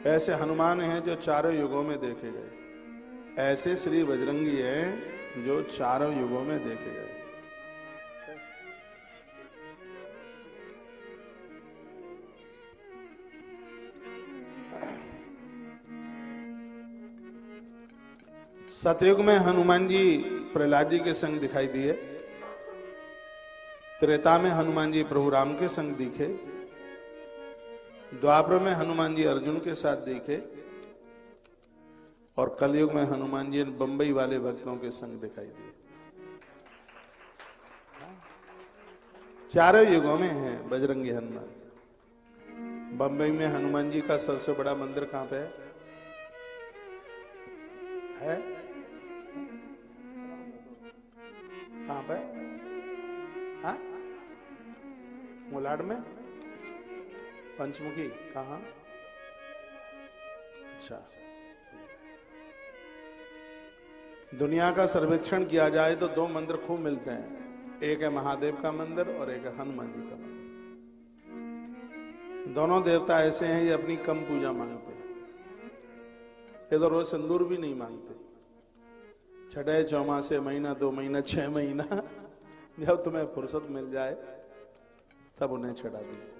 ऐसे हनुमान हैं जो चारों युगों में देखे गए, ऐसे श्री बजरंगी हैं जो चारों युगों में देखे गए। सतयुग में हनुमान जी प्रहलाद जी के संग दिखाई दिए, त्रेता में हनुमान जी प्रभु राम के संग दिखे, द्वापर में हनुमान जी अर्जुन के साथ दिखे, और कलयुग में हनुमान जी बंबई वाले भक्तों के संग दिखाई दिए। चारों युगों में है बजरंगी हनुमान। बंबई में हनुमान जी का सबसे बड़ा मंदिर कहां पे है? कहां पे? हाँ, मुलाड में पंचमुखी कहां? अच्छा, दुनिया का सर्वेक्षण किया जाए तो दो मंदिर खूब मिलते हैं, एक है महादेव का मंदिर और एक है हनुमान जी का मंदिर। दोनों देवता ऐसे हैं ये अपनी कम पूजा मांगते हैं, ये तो रोज सिंदूर भी नहीं मांगते। छठे चौमासे महीना 2 महीना 6 महीना जब तुम्हें फुर्सत मिल जाए तब उन्हें चढ़ा दीजिए।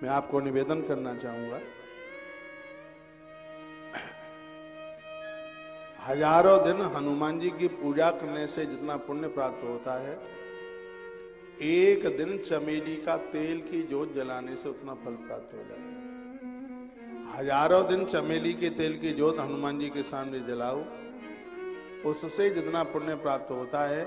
मैं आपको निवेदन करना चाहूंगा, हजारों दिन हनुमान जी की पूजा करने से जितना पुण्य प्राप्त होता है, एक दिन चमेली का तेल की जोत जलाने से उतना फल प्राप्त हो जाता है। हजारों दिन चमेली के तेल की जोत हनुमान जी के सामने जलाओ, उससे जितना पुण्य प्राप्त होता है,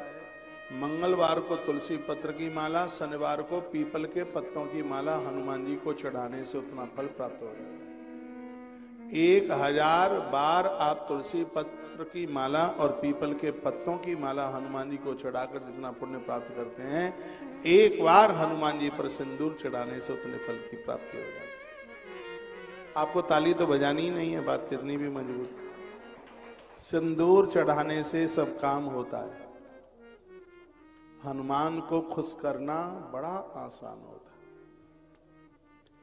मंगलवार को तुलसी पत्र की माला, शनिवार को पीपल के पत्तों की माला हनुमान जी को चढ़ाने से उतना फल प्राप्त हो जाता है। 1000 बार आप तुलसी पत्र की माला और पीपल के पत्तों की माला हनुमान जी को चढ़ाकर जितना पुण्य प्राप्त करते हैं, एक बार हनुमान जी पर सिंदूर चढ़ाने से उतने फल की प्राप्ति हो जाती है। आपको ताली तो बजानी ही नहीं है, बात कितनी भी मजबूत। सिंदूर चढ़ाने से सब काम होता है। हनुमान को खुश करना बड़ा आसान होता है।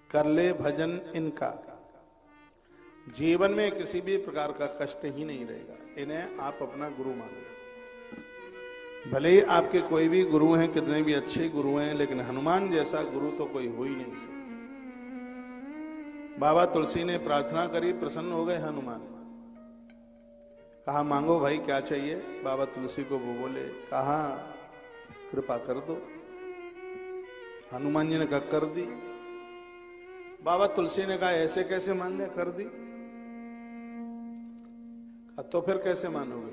कर ले भजन इनका, जीवन में किसी भी प्रकार का कष्ट ही नहीं रहेगा। इन्हें आप अपना गुरु मान लो। भले ही आपके कोई भी गुरु हैं, कितने भी अच्छे गुरु हैं, लेकिन हनुमान जैसा गुरु तो कोई हो ही नहीं सकता। बाबा तुलसी ने प्रार्थना करी, प्रसन्न हो गए हनुमान। कहा मांगो भाई क्या चाहिए? बाबा तुलसी को वो बोले, कहा कृपा कर दो। हनुमान जी ने कहा कर दी। बाबा तुलसी ने कहा ऐसे कैसे मान ले? कर दी। तो फिर कैसे मानोगे?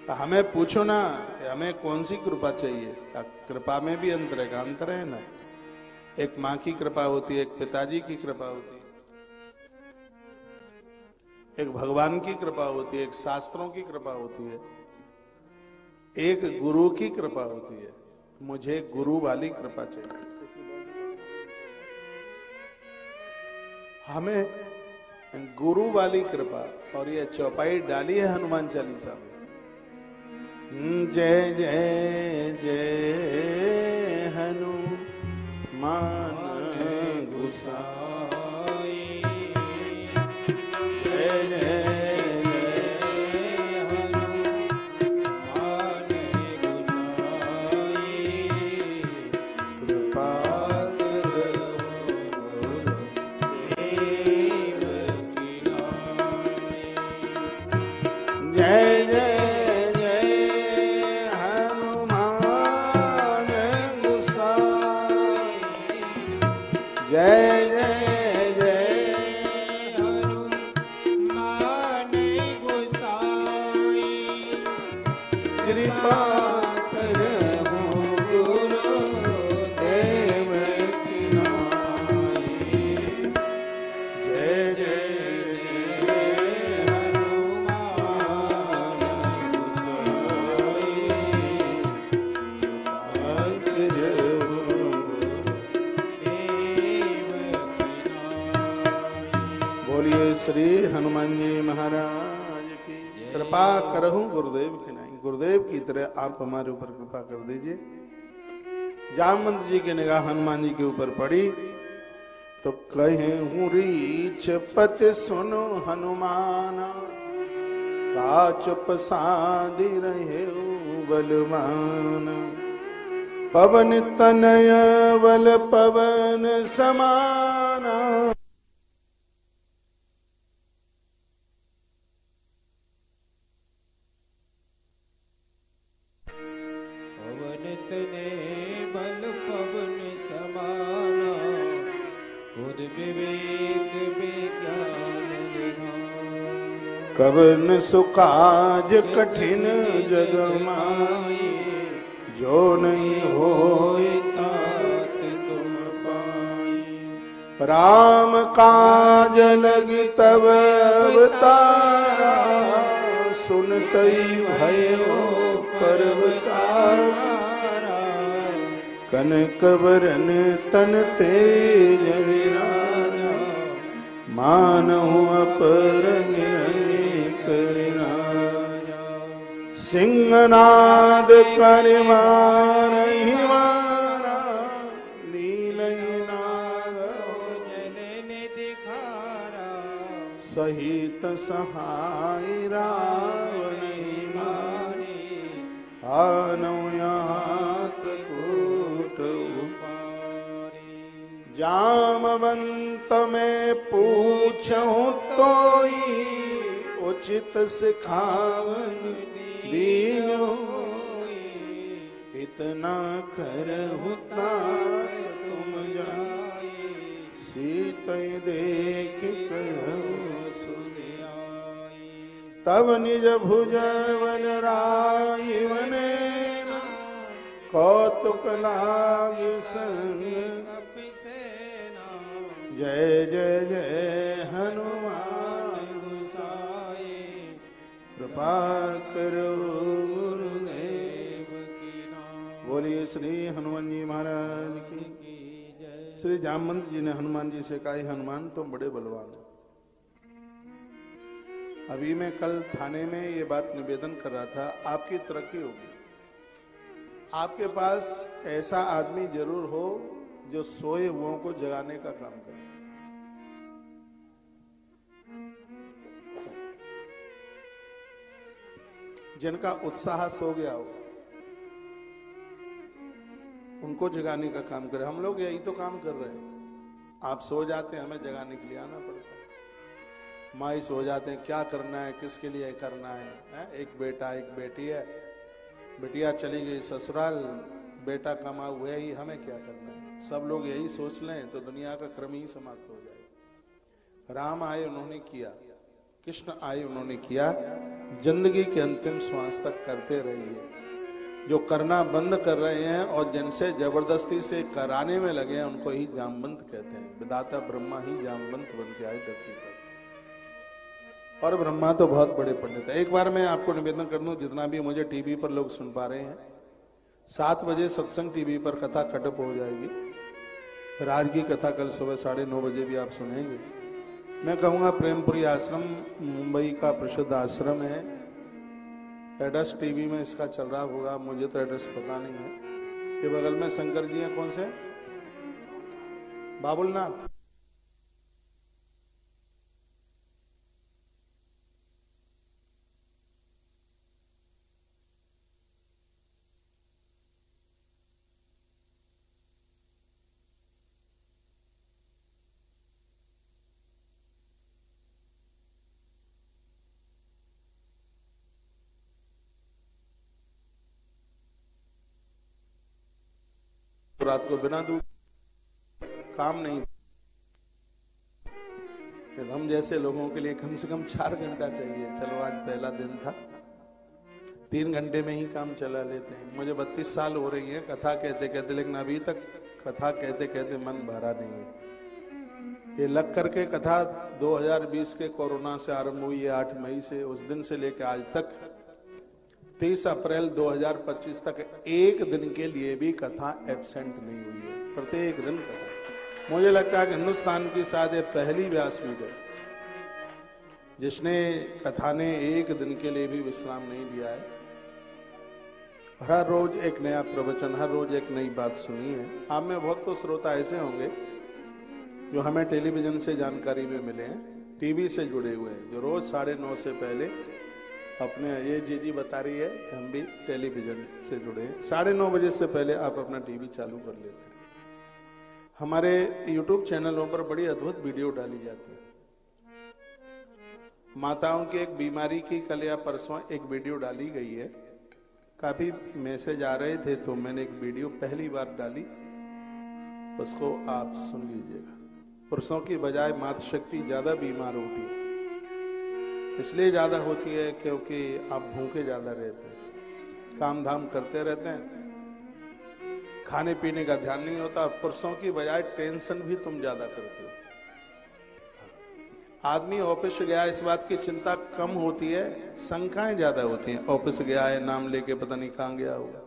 तो हमें पूछो ना कि हमें कौन सी कृपा चाहिए। कृपा में भी अंतर है, अंतर है ना। एक माँ की कृपा होती है, एक पिताजी की कृपा होती है, एक भगवान की कृपा होती है, एक शास्त्रों की कृपा होती है, एक गुरु की कृपा होती है। मुझे गुरु वाली कृपा चाहिए। हमें गुरु वाली कृपा, और ये चौपाई डाली है हनुमान चालीसा में। जय जय जय हनुमान गोसाई, जय जय श्री हनुमान जी महाराज की कृपा करहूं गुरुदेव की नहीं। गुरुदेव की तरह आप हमारे ऊपर कृपा कर दीजिए। जामवंत जी की निगाह हनुमान जी के ऊपर पड़ी तो कहे हूँ रीछ पति सुनो हनुमान, काच पसादी रहे बलवान। पवन तनय बल पवन समाना, पवन तनय बल पवन समाना, खुद विवेक विज्ञान निधान। कवन सुकाज कठिन जग माई, जो नहीं होए तात तुम पाई। राम काज लगी तब अवतारा, सुनतई भयो पर्वतारा। कनक बरन तन तेज विराजा, मानहु अपरंग करना। सिंहनाद करिमान हिमारा, नीलई नाग जलन दिखारा। सहित सहाय रावण मारे, आनौ यहाँ त्रिकूट उपारे। जामवंत में पूछूं तोई, उचित सिखावन दियो। इतना करहु तात तुम जाए, सीत देख कहु सुनियाई। तब निज भुज बल राई बनेना, कौतुक लाग संग अपिसेना। जय जय जय हनुमान गोसाई, कृपा करो गुरुदेव की नाम। बोलिए श्री हनुमान जी महाराज की। श्री जामवंत जी ने हनुमान जी से कहा, हनुमान तुम बड़े बलवान हो। अभी मैं कल थाने में ये बात निवेदन कर रहा था, आपकी तरक्की होगी। आपके पास ऐसा आदमी जरूर हो जो सोए हुओं को जगाने का काम करे। जिनका उत्साह सो गया हो, उनको जगाने का काम करे। हम लोग यही तो काम कर रहे हैं। आप सो जाते हैं, हमें जगाने के लिए आना पड़ता है। माई सो जाते हैं, क्या करना है, किसके लिए करना है? एक बेटा एक बेटी है, बेटिया चली गई ससुराल, बेटा कमा हुआ ही, हमें क्या करना है? सब लोग यही सोच लें तो दुनिया का क्रम ही समाप्त हो जाए। राम आए, उन्होंने किया। कृष्ण आए, उन्होंने किया। जिंदगी के अंतिम श्वास तक करते रहिए। जो करना बंद कर रहे हैं और जिनसे जबरदस्ती से कराने में लगे हैं, उनको ही जामवंत कहते हैं। विधाता ब्रह्मा ही जामवंत बन के आए धरती पर, और ब्रह्मा तो बहुत बड़े पंडित है। एक बार मैं आपको निवेदन कर दूं, जितना भी मुझे टीवी पर लोग सुन पा रहे हैं, 7 बजे सत्संग टीवी पर कथा कटअप हो जाएगी। फिर आज की कथा कल सुबह 9:30 बजे भी आप सुनेंगे। मैं कहूँगा प्रेमपुरी आश्रम मुंबई का प्रसिद्ध आश्रम है। एड्रेस टीवी में इसका चल रहा होगा, मुझे तो एड्रेस पता नहीं है। के बगल में शंकर जी हैं, कौन से? बाबुलनाथ। रात को बिना दूध काम नहीं। हम जैसे लोगों के लिए कम से कम 4 घंटा चाहिए। चलो आज पहला दिन था, 3 घंटे में ही काम चला लेते हैं। मुझे 32 साल हो रही है कथा कहते कहते, लेकिन अभी तक कथा कहते कहते मन भरा नहीं है। ये लग करके कथा 2020 के कोरोना से आरंभ हुई है, 8 मई से। उस दिन से लेकर आज तक 30 अप्रैल 2025 तक एक दिन के लिए भी कथा एब्सेंट नहीं हुई है। प्रत्येक दिन कथा। मुझे लगता है कि हिंदुस्तान की शायद पहली व्यासपीठ है जिसने कथा ने एक दिन के लिए भी विश्राम नहीं लिया है। हर रोज एक नया प्रवचन, हर रोज एक नई बात सुनी है। आप में बहुत तो श्रोता ऐसे होंगे जो हमें टेलीविजन से जानकारी में मिले हैं, टीवी से जुड़े हुए हैं, जो रोज 9:30 से पहले अपने, ये जी बता रही है हम भी टेलीविजन से जुड़े हैं, 9:30 बजे से पहले आप अपना टीवी चालू कर लेते हैं। हमारे यूट्यूब चैनलों पर बड़ी अद्भुत वीडियो डाली जाती है। माताओं की एक बीमारी की कल या परसों एक वीडियो डाली गई है, काफी मैसेज आ रहे थे तो मैंने एक वीडियो पहली बार डाली, उसको आप सुन लीजिएगा। पुरुषों की बजाय मातृशक्ति ज्यादा बीमार होती है, इसलिए ज्यादा होती है क्योंकि आप भूखे ज्यादा रहते हैं, काम धाम करते रहते हैं, खाने पीने का ध्यान नहीं होता। पुरुषों की बजाय टेंशन भी तुम ज्यादा करते हो। आदमी ऑफिस गया, इस बात की चिंता कम होती है, शंकाएं ज्यादा होती हैं। ऑफिस गया है, नाम लेके पता नहीं कहां गया होगा,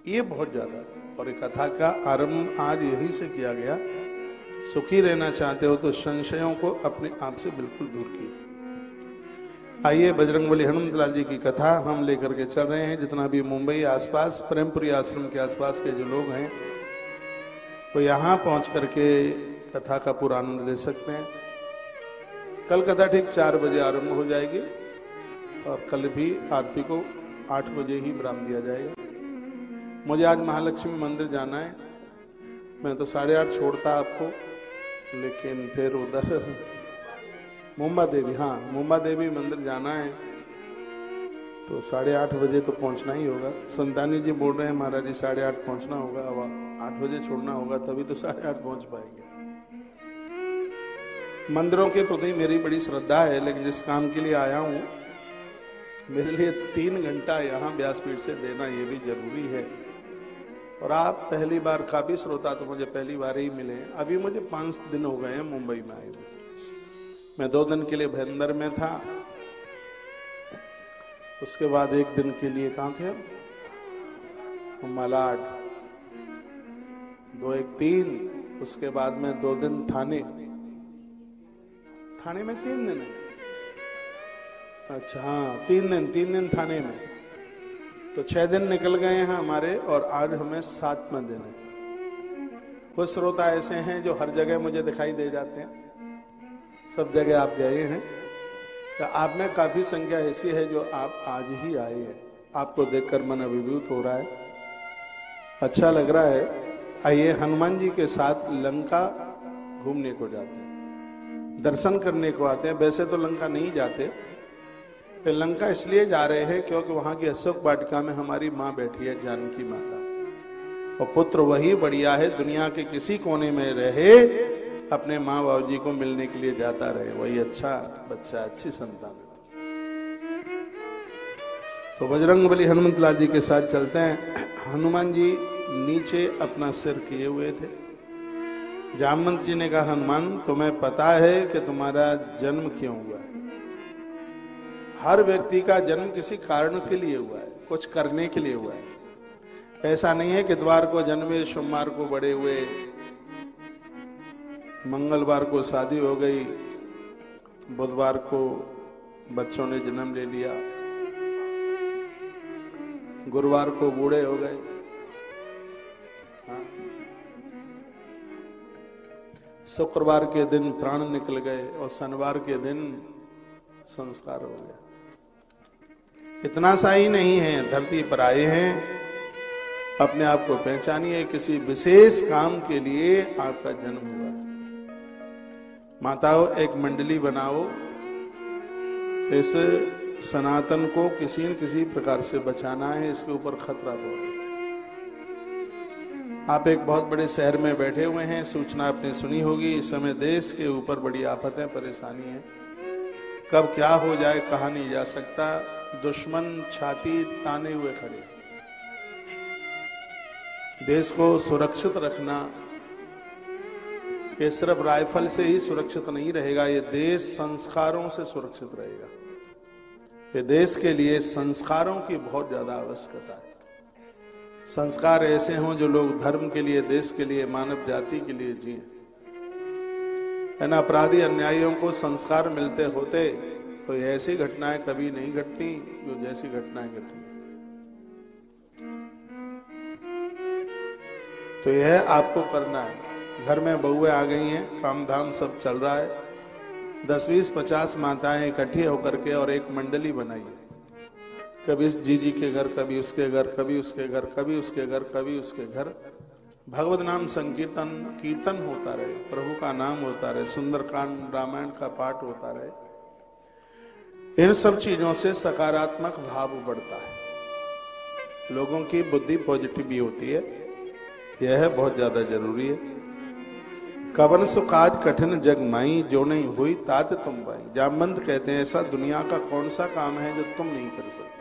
ये बहुत ज्यादा। और एक कथा का आरंभ आज यही से किया गया। सुखी रहना चाहते हो तो संशयों को अपने आप से बिल्कुल दूर कीजिए। आइए, बजरंगबली हनुमतलाल जी की कथा हम लेकर के चल रहे हैं। जितना भी मुंबई आसपास, प्रेमपुरी आश्रम के आसपास के जो लोग हैं वो यहाँ पहुंच करके कथा का पूरा आनंद ले सकते हैं। कल कथा ठीक 4 बजे आरंभ हो जाएगी और कल भी आरती को 8 बजे ही विराम दिया जाएगा। मुझे आज महालक्ष्मी मंदिर जाना है, मैं तो 8:30 छोड़ता आपको, लेकिन फिर उधर मुंबा देवी, हाँ मुंबा देवी मंदिर जाना है तो 8:30 बजे तो पहुंचना ही होगा। संतानी जी बोल रहे हैं महाराज जी 8:30 पहुंचना होगा, अब 8 बजे छोड़ना होगा, तभी तो 8:30 पहुंच पाएंगे। मंदिरों के प्रति मेरी बड़ी श्रद्धा है, लेकिन जिस काम के लिए आया हूं मेरे लिए 3 घंटा यहाँ व्यासपीठ से देना ये भी जरूरी है। और आप पहली बार, काफी श्रोता तो मुझे पहली बार ही मिले। अभी मुझे 5 दिन हो गए हैं मुंबई में आए हुए। मैं 2 दिन के लिए भयंदर में था, उसके बाद 1 दिन के लिए कहाँ थे हम, मलाड, 2 1 3, उसके बाद में 2 दिन थाने में 3 दिन है, अच्छा हाँ 3 दिन थाने में, तो 6 दिन निकल गए हैं हमारे और आज हमें 7वां दिन है। कुछ श्रोता ऐसे हैं जो हर जगह मुझे दिखाई दे जाते हैं, सब जगह आप गए हैं, तो आप में काफी संख्या ऐसी है जो आप आज ही आए हैं। आपको देखकर मन अभिभूत हो रहा है, अच्छा लग रहा है। आइए, हनुमान जी के साथ लंका घूमने को जाते हैं, दर्शन करने को आते हैं। वैसे तो लंका नहीं जाते, लंका इसलिए जा रहे हैं क्योंकि वहां की अशोक वाटिका में हमारी माँ बैठी है, जानकी माता, और पुत्र वही बढ़िया है, दुनिया के किसी कोने में रहे, अपने माँ बाबू जी को मिलने के लिए जाता रहे, वही अच्छा बच्चा, अच्छी संतान है। तो बजरंगबली हनुमतलाल जी के साथ चलते हैं। हनुमान जी नीचे अपना सिर किए हुए थे। जामवंत जी ने कहा, हनुमान तुम्हें पता है कि तुम्हारा जन्म क्यों हुआ है? हर व्यक्ति का जन्म किसी कारण के लिए हुआ है, कुछ करने के लिए हुआ है। ऐसा नहीं है कि इतवार को जन्मे, सोमवार को बड़े हुए, मंगलवार को शादी हो गई, बुधवार को बच्चों ने जन्म ले लिया, गुरुवार को बूढ़े हो गए, हाँ? शुक्रवार के दिन प्राण निकल गए और शनिवार के दिन संस्कार हो गया। इतना सा ही नहीं है, धरती पर आए हैं, अपने आप को पहचानिए, किसी विशेष काम के लिए आपका जन्म हुआ है। माताओं, एक मंडली बनाओ, इस सनातन को किसी न किसी प्रकार से बचाना है, इसके ऊपर खतरा बहुत है। आप एक बहुत बड़े शहर में बैठे हुए हैं, सूचना आपने सुनी होगी, इस समय देश के ऊपर बड़ी आफतें, परेशानी है, कब क्या हो जाए कहा नहीं जा सकता। दुश्मन छाती ताने हुए खड़े। देश को सुरक्षित रखना, ये सिर्फ राइफल से ही सुरक्षित नहीं रहेगा, ये देश संस्कारों से सुरक्षित रहेगा। ये देश के लिए संस्कारों की बहुत ज्यादा आवश्यकता है। संस्कार ऐसे हों जो लोग धर्म के लिए, देश के लिए, मानव जाति के लिए जिए। है ना, अपराधी अन्यायियों को संस्कार मिलते होते तो ऐसी घटनाएं कभी नहीं घटती जो जैसी घटनाएं घटी। तो यह आपको करना है। घर में बहुएं आ गई हैं, काम धाम सब चल रहा है, 10, 20, 50 माताएं इकट्ठी होकर के और एक मंडली बनाई है। कभी इस जीजी के घर, कभी उसके घर, कभी उसके घर, कभी उसके घर, कभी उसके घर। भगवत नाम संकीर्तन कीर्तन होता रहे, प्रभु का नाम होता रहे, सुंदरकांड रामायण का पाठ होता रहे। इन सब चीजों से सकारात्मक भाव बढ़ता है, लोगों की बुद्धि पॉजिटिव भी होती है। यह बहुत ज्यादा जरूरी है। कवन सुकाज कठिन जग माई, जो नहीं हुई तात तुम पाई। जामवंत कहते हैं ऐसा दुनिया का कौन सा काम है जो तुम नहीं कर सकते।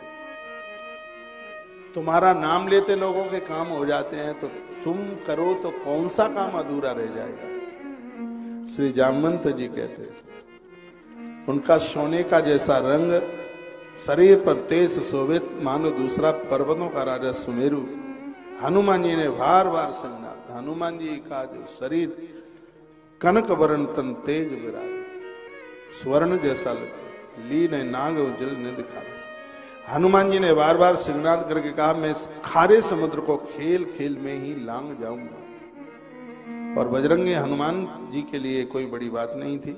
तुम्हारा नाम लेते लोगों के काम हो जाते हैं, तो तुम करो तो कौन सा काम अधूरा रह जाएगा। श्री जामवंत जी कहते हैं उनका सोने का जैसा रंग, शरीर पर तेज शोभित मानो दूसरा पर्वतों का राजा सुमेरु। हनुमान जी ने बार बार समझा, हनुमान जी का जो शरीर कनक वर्ण तन तेज विराज, स्वर्ण जैसा लगे, ली ने नाग जल ने दिखा। हनुमान जी ने बार बार सिंहनाद करके कहा, मैं इस खारे समुद्र को खेल खेल में ही लांग जाऊंगा। और बजरंगी हनुमान जी के लिए कोई बड़ी बात नहीं थी।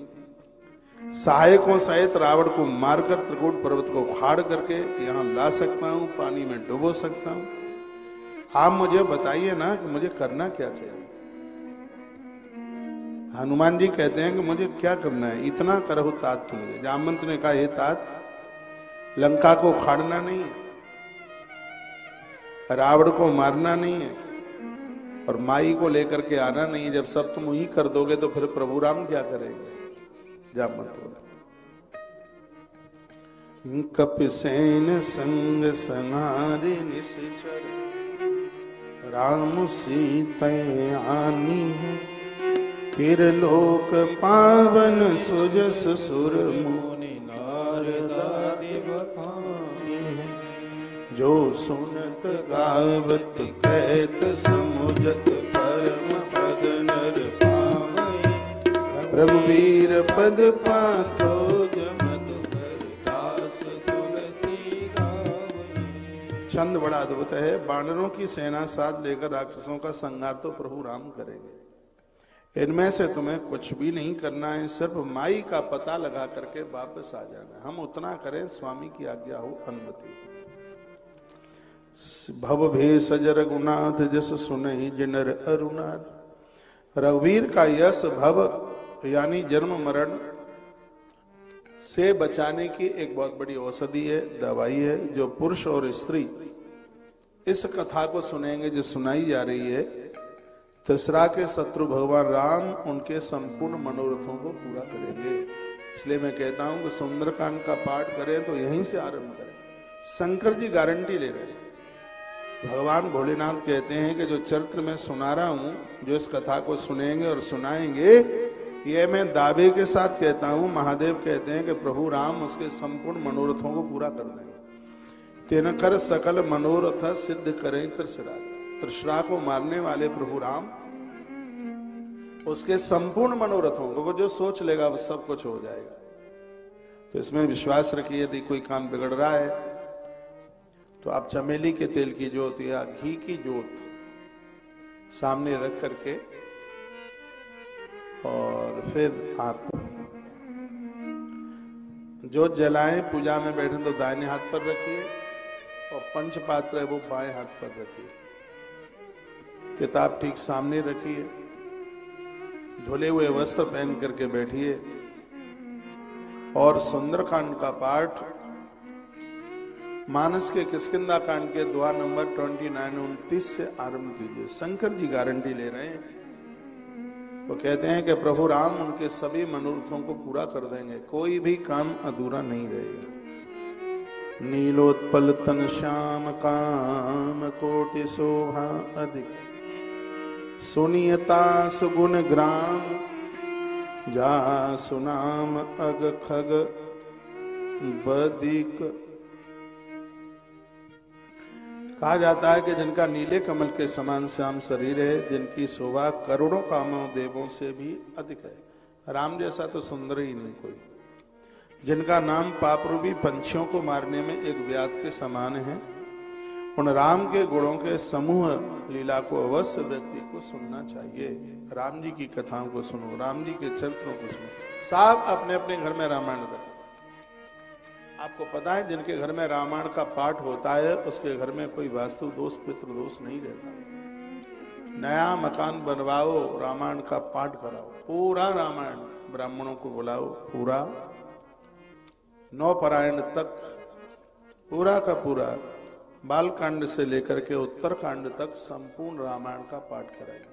सहायकों सहित रावण को मारकर त्रिकूट पर्वत को उखाड़ करके यहां ला सकता हूं, पानी में डुबो सकता हूं। आप मुझे बताइए ना कि मुझे करना क्या चाहिए। हनुमान जी कहते हैं कि मुझे क्या करना है, इतना करहु तात तुम्हें। जामवंत ने कहा, हे तात, लंका को उखाड़ना नहीं है, रावण को मारना नहीं है, और माई को लेकर के आना नहीं है। जब सब तुम ही कर दोगे तो फिर प्रभु राम क्या करेंगे। जामवंत बोला, कपिसेन संग सनारे निश्चर, राम सीता आनी है, फिर लोक पावन सुजस सुर मुनि नारदादि बखानी है। जो सुनत गावत कहत समुझत परम पद नर पावै। रघुवीर पद पाथो जमत कर दास तुलसी गावै। छंद बड़ा अद्भुत है। बानरों की सेना साथ लेकर राक्षसों का संहार तो प्रभु राम करेंगे। इनमें से तुम्हें कुछ भी नहीं करना है, सिर्फ माई का पता लगा करके वापस आ जाना। हम उतना करें, स्वामी की आज्ञा हो, अनुमति। भव भेष जर गुनाथ जस सुनहि जिनर अरुणार। रघुवीर का यश भव यानी जन्म मरण से बचाने की एक बहुत बड़ी औषधि है, दवाई है। जो पुरुष और स्त्री इस कथा को सुनेंगे जो सुनाई जा रही है, तीसरा के शत्रु भगवान राम उनके संपूर्ण मनोरथों को पूरा करेंगे। इसलिए मैं कहता हूं कि सुंदरकांड का पाठ करें तो यहीं से आरंभ करें। शंकर जी गारंटी ले रहे हैं। भगवान भोलेनाथ कहते हैं कि जो चरित्र में सुना रहा हूं, जो इस कथा को सुनेंगे और सुनाएंगे, ये मैं दावे के साथ कहता हूं। महादेव कहते हैं कि प्रभु राम उसके संपूर्ण मनोरथों को पूरा कर देंगे। तिनकर सकल मनोरथ सिद्ध करें त्रिशरा। त्रिशरा को मारने वाले प्रभु राम उसके संपूर्ण मनोरथों को जो सोच लेगा वो सब कुछ हो जाएगा। तो इसमें विश्वास रखिए। यदि कोई काम बिगड़ रहा है तो आप चमेली के तेल की जोत या घी की जोत सामने रख करके और फिर आप जोत जलाएं। पूजा में बैठे तो दाहिने हाथ पर रखिए और पंच पात्र है वो बाएं हाथ पर रखिए। किताब ठीक सामने रखिए। धुले हुए वस्त्र पहन करके बैठिए और सुंदरकांड का पाठ मानस के किष्किंधा कांड के दुआ नंबर 29-29 से आरंभ कीजिए। शंकर जी गारंटी ले रहे हैं। वो कहते हैं कि प्रभु राम उनके सभी मनोरथों को पूरा कर देंगे, कोई भी काम अधूरा नहीं रहेगा। नीलोत्पल तन श्याम काम कोटि शोभा अधिक, सुनियता सुगुण ग्राम जा सुनाम अग खग बदिक। कहा जाता है कि जिनका नीले कमल के समान श्याम शरीर है, जिनकी शोभा करोड़ों कामों देवों से भी अधिक है। राम जैसा तो सुंदर ही नहीं कोई। जिनका नाम पापरूपी पंछियों को मारने में एक व्याध के समान है, उन राम के गुणों के समूह लीला को अवश्य व्यक्ति को सुनना चाहिए। राम जी की कथाओं को सुनो, राम जी के चरित्रों को सुनो। सब अपने अपने घर में रामायण रखो। आपको पता है जिनके घर में रामायण का पाठ होता है उसके घर में कोई वास्तु दोष पितृ दोष नहीं रहता। नया मकान बनवाओ, रामायण का पाठ कराओ, पूरा रामायण ब्राह्मणों को बुलाओ, पूरा नौपरायण तक पूरा का पूरा बालकांड से लेकर के उत्तरकांड तक संपूर्ण रामायण का पाठ कराइए।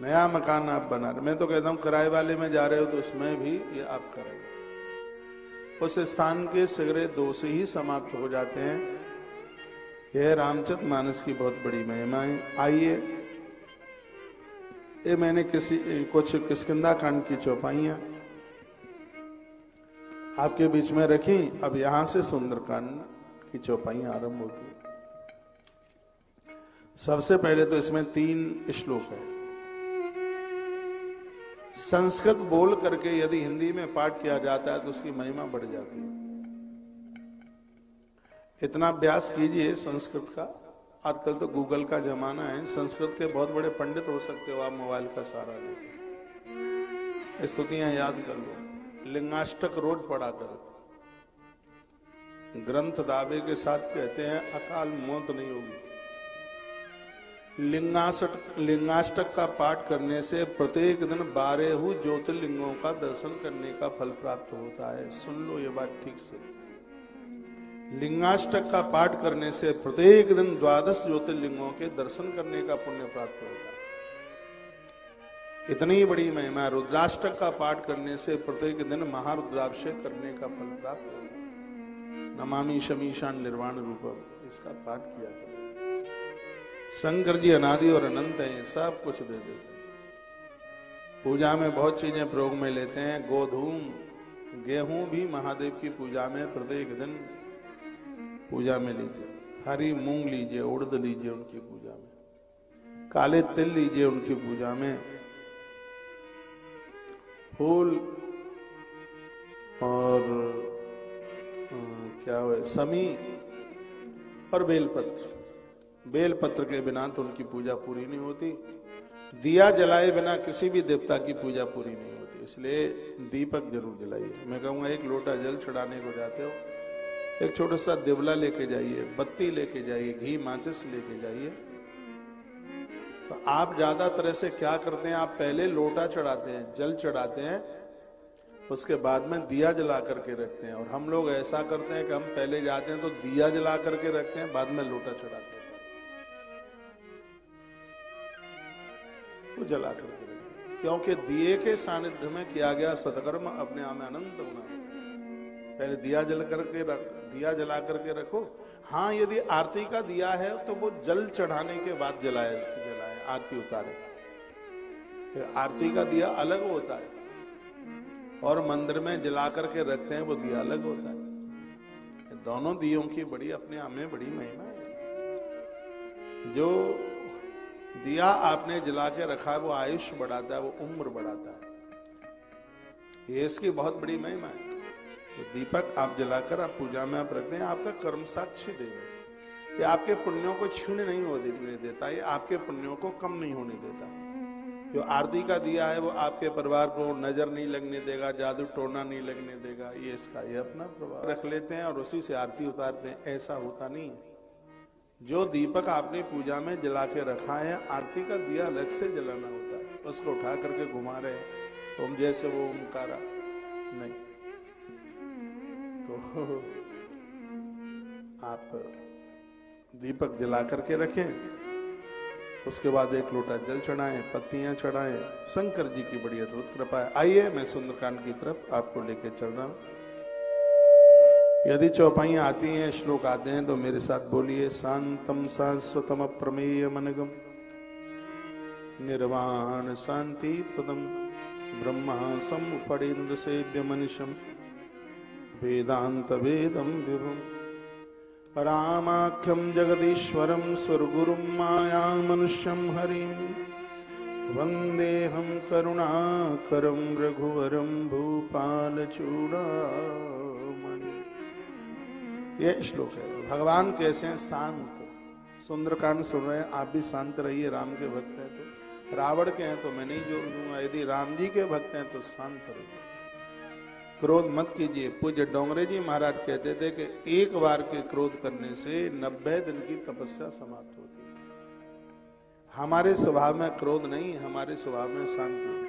नया मकान आप बना रहे, मैं तो कहता हूं किराए वाले में जा रहे हो तो उसमें भी ये आप कराइए। उस स्थान के सगरे दोष ही समाप्त हो जाते हैं। यह रामचरित मानस की बहुत बड़ी महिमा है। आइए, ये मैंने कुछ किष्किंधा कांड की चौपाइयां आपके बीच में रखी। अब यहां से सुंदरकांड की चौपाइयां आरंभ होती। सबसे पहले तो इसमें 3 श्लोक है। संस्कृत बोल करके यदि हिंदी में पाठ किया जाता है तो उसकी महिमा बढ़ जाती है। इतना अभ्यास कीजिए संस्कृत का। आजकल तो गूगल का जमाना है, संस्कृत के बहुत बड़े पंडित हो सकते हो आप मोबाइल का सहारा लेकर। स्तुतियां याद कर लो, लिंगाष्टक रोज पढ़ा करो। ग्रंथ दावे के साथ कहते हैं अकाल मौत नहीं होगी। लिंगाष्टक का पाठ करने से प्रत्येक दिन 12 ज्योतिर्लिंगों का दर्शन करने का फल प्राप्त होता है। सुन लो ये बात ठीक से। लिंगाष्टक का पाठ करने से प्रत्येक दिन 12 ज्योतिर्लिंगों के दर्शन करने का पुण्य प्राप्त होता है। इतनी बड़ी महिमा। रुद्राष्टक का पाठ करने से प्रत्येक दिन महारुद्राभिषेक करने का फल प्राप्त होता है। नमामि शमीशान निर्वाण रूपम, इसका पाठ किया करें। शंकर जी अनादि और अनंत हैं, सब कुछ दे देते हैं। पूजा में बहुत चीजें प्रयोग में लेते हैं। गोधूम गेहूं भी महादेव की पूजा में प्रत्येक दिन पूजा में लीजिए। हरी मूंग लीजिए, उड़द लीजिए उनकी पूजा में। काले तिल लीजिए उनकी पूजा में। फूल और क्या हुआ, समी और बेलपत्र। बेलपत्र के बिना तो उनकी पूजा पूरी नहीं होती। दिया जलाए बिना किसी भी देवता की पूजा पूरी नहीं होती। इसलिए दीपक जरूर जलाइए। मैं कहूंगा एक लोटा जल चढ़ाने को जाते हो, एक छोटा सा दिवला लेके जाइए, बत्ती लेके जाइए, घी माचिस लेके जाइए। तो आप ज्यादा तरह से क्या करते हैं, आप पहले लोटा चढ़ाते हैं, जल चढ़ाते हैं, उसके बाद में दिया जला करके रखते हैं। और हम लोग ऐसा करते हैं कि हम पहले जाते हैं तो दिया जला करके रखते हैं, बाद में लोटा चढ़ाते हैं। वो जला करके रखते हैं, क्योंकि दिए के सानिध्य में किया गया सत्कर्म अपने आप में अनंत होना है। पहले दिया दिया जला करके रखो। हाँ, यदि आरती का दिया है तो वो जल चढ़ाने के बाद जलाए, आरती उतारे। आरती का दिया अलग होता है और मंदिर में जला करके रखते हैं, वो दिया अलग होता है। दोनों दियों की बड़ी अपने आप में बड़ी महिमा है। जो दिया आपने जला के रखा है वो आयुष्य बढ़ाता है, वो उम्र बढ़ाता है। ये इसकी बहुत बड़ी महिमा है। तो दीपक आप जलाकर आप पूजा में आप रखते हैं, आपका कर्म साक्षी देगा। ये आपके पुण्यों को छीन नहीं होने देता, ये आपके पुण्यों को कम नहीं होने देता। जो आरती का दिया है वो आपके परिवार को नजर नहीं लगने देगा, जादू टोना नहीं लगने देगा। ये इसका ये अपना प्रभाव रख लेते हैं और उसी से आरती उतारते हैं। ऐसा होता नहीं है। जो दीपक आपने पूजा में जला के रखा है, आरती का दिया अलग से जलाना होता है। उसको उठा करके घुमा रहे ओम जैसे वो ओमकारा नहीं। तो आप दीपक जला करके रखें, उसके बाद एक लोटा जल चढ़ाएं, पत्तियां चढ़ाएं। शंकर जी की बड़ी अद्भुत कृपा है। आइए मैं सुंदरकांड की तरफ आपको लेके चल रहा हूं। यदि चौपाइयां आती हैं, श्लोक आते हैं तो मेरे साथ बोलिए। शांतम शाश्वतम प्रमेय मनगम निर्वाण शांति पदम ब्रह्मा समुपड़ेन्द्र सेव्य मनिषम वेदांत वेदम विभुम रामाख्यम जगदीश्वरम सुरगुरुम माया मनुष्यम हरिम वंदेहम करुणाकरम रघुवरम भूपाल चूड़ामणि यह श्लोक है। भगवान कैसे हैं? शांत। सुंदरकांड सुन रहे हैं, आप भी शांत रहिए। राम के भक्त हैं तो, रावण के हैं तो मैं नहीं जोड़ दूंगा, यदि राम जी के भक्त हैं तो शांत रहिए, क्रोध मत कीजिए। पूज्य डोंगरे जी महाराज कहते थे कि एक बार के क्रोध करने से 90 दिन की तपस्या समाप्त होती है। हमारे स्वभाव में क्रोध नहीं, हमारे स्वभाव में शांति।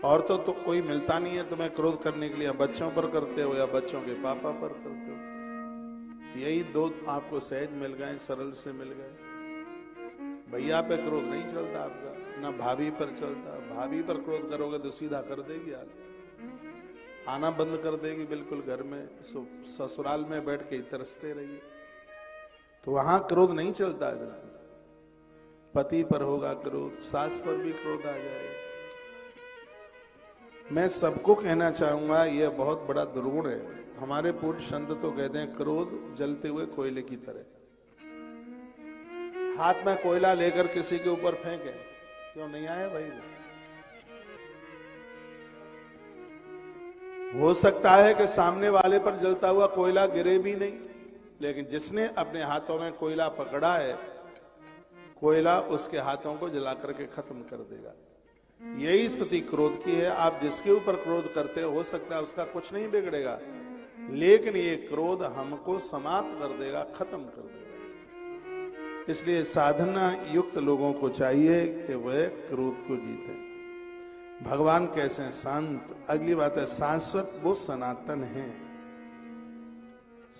और तो कोई मिलता नहीं है तुम्हें क्रोध करने के लिए, बच्चों पर करते हो या बच्चों के पापा पर करते हो। यही दो आपको सहज मिल गए, सरल से मिल गए। भैया पे क्रोध नहीं चलता आपका, ना भाभी पर चलता। भाभी पर क्रोध करोगे तो सीधा कर देगी, आना बंद कर देगी बिल्कुल घर में। ससुराल में बैठ के तरसते रहिए, तो वहां क्रोध नहीं चलता है बिल्कुल। पति पर होगा क्रोध, सास पर भी क्रोध आ जाएगा। मैं सबको कहना चाहूंगा, यह बहुत बड़ा दुर्गुण है। हमारे पूज्य संत तो कहते हैं क्रोध जलते हुए कोयले की तरह। हाथ में कोयला लेकर किसी के ऊपर फेंके, क्यों नहीं आए भाई? हो सकता है कि सामने वाले पर जलता हुआ कोयला गिरे भी नहीं, लेकिन जिसने अपने हाथों में कोयला पकड़ा है, कोयला उसके हाथों को जला करके खत्म कर देगा। यही स्थिति क्रोध की है। आप जिसके ऊपर क्रोध करते हो सकता है उसका कुछ नहीं बिगड़ेगा, लेकिन ये क्रोध हमको समाप्त कर देगा, खत्म कर देगा। इसलिए साधना युक्त लोगों को चाहिए कि वह क्रोध को जीते। भगवान कैसे हैं? शांत। अगली बात है शाश्वत, वो सनातन है।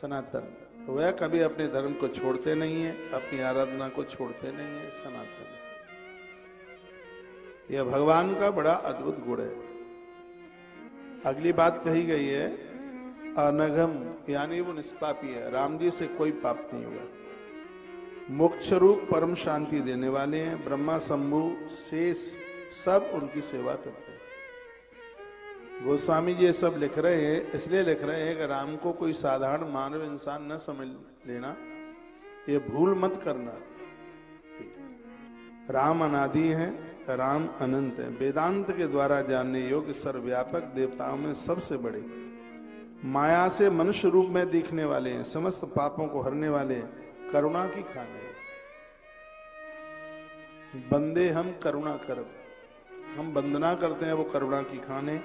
सनातन, वह कभी अपने धर्म को छोड़ते नहीं है, अपनी आराधना को छोड़ते नहीं है, सनातन। यह भगवान का बड़ा अद्भुत गुण है। अगली बात कही गई है अनघम, यानी वो निष्पापी है। राम जी से कोई पाप नहीं हुआ। मोक्ष रूप परम शांति देने वाले हैं। ब्रह्मा शंभु शेष सब उनकी सेवा करते हैं। गोस्वामी जी ये सब लिख रहे हैं, इसलिए लिख रहे हैं कि राम को कोई साधारण मानव इंसान न समझ लेना, ये भूल मत करना। राम अनादि है, राम अनंत है। वेदांत के द्वारा जानने योग्य सर्वव्यापक देवताओं में सबसे बड़े, माया से मनुष्य रूप में दिखने वाले हैं, समस्त पापों को हरने वाले हैं, करुणा की खाने। बंदे हम करुणा कर, हम वंदना करते हैं, वो करुणा की खाने।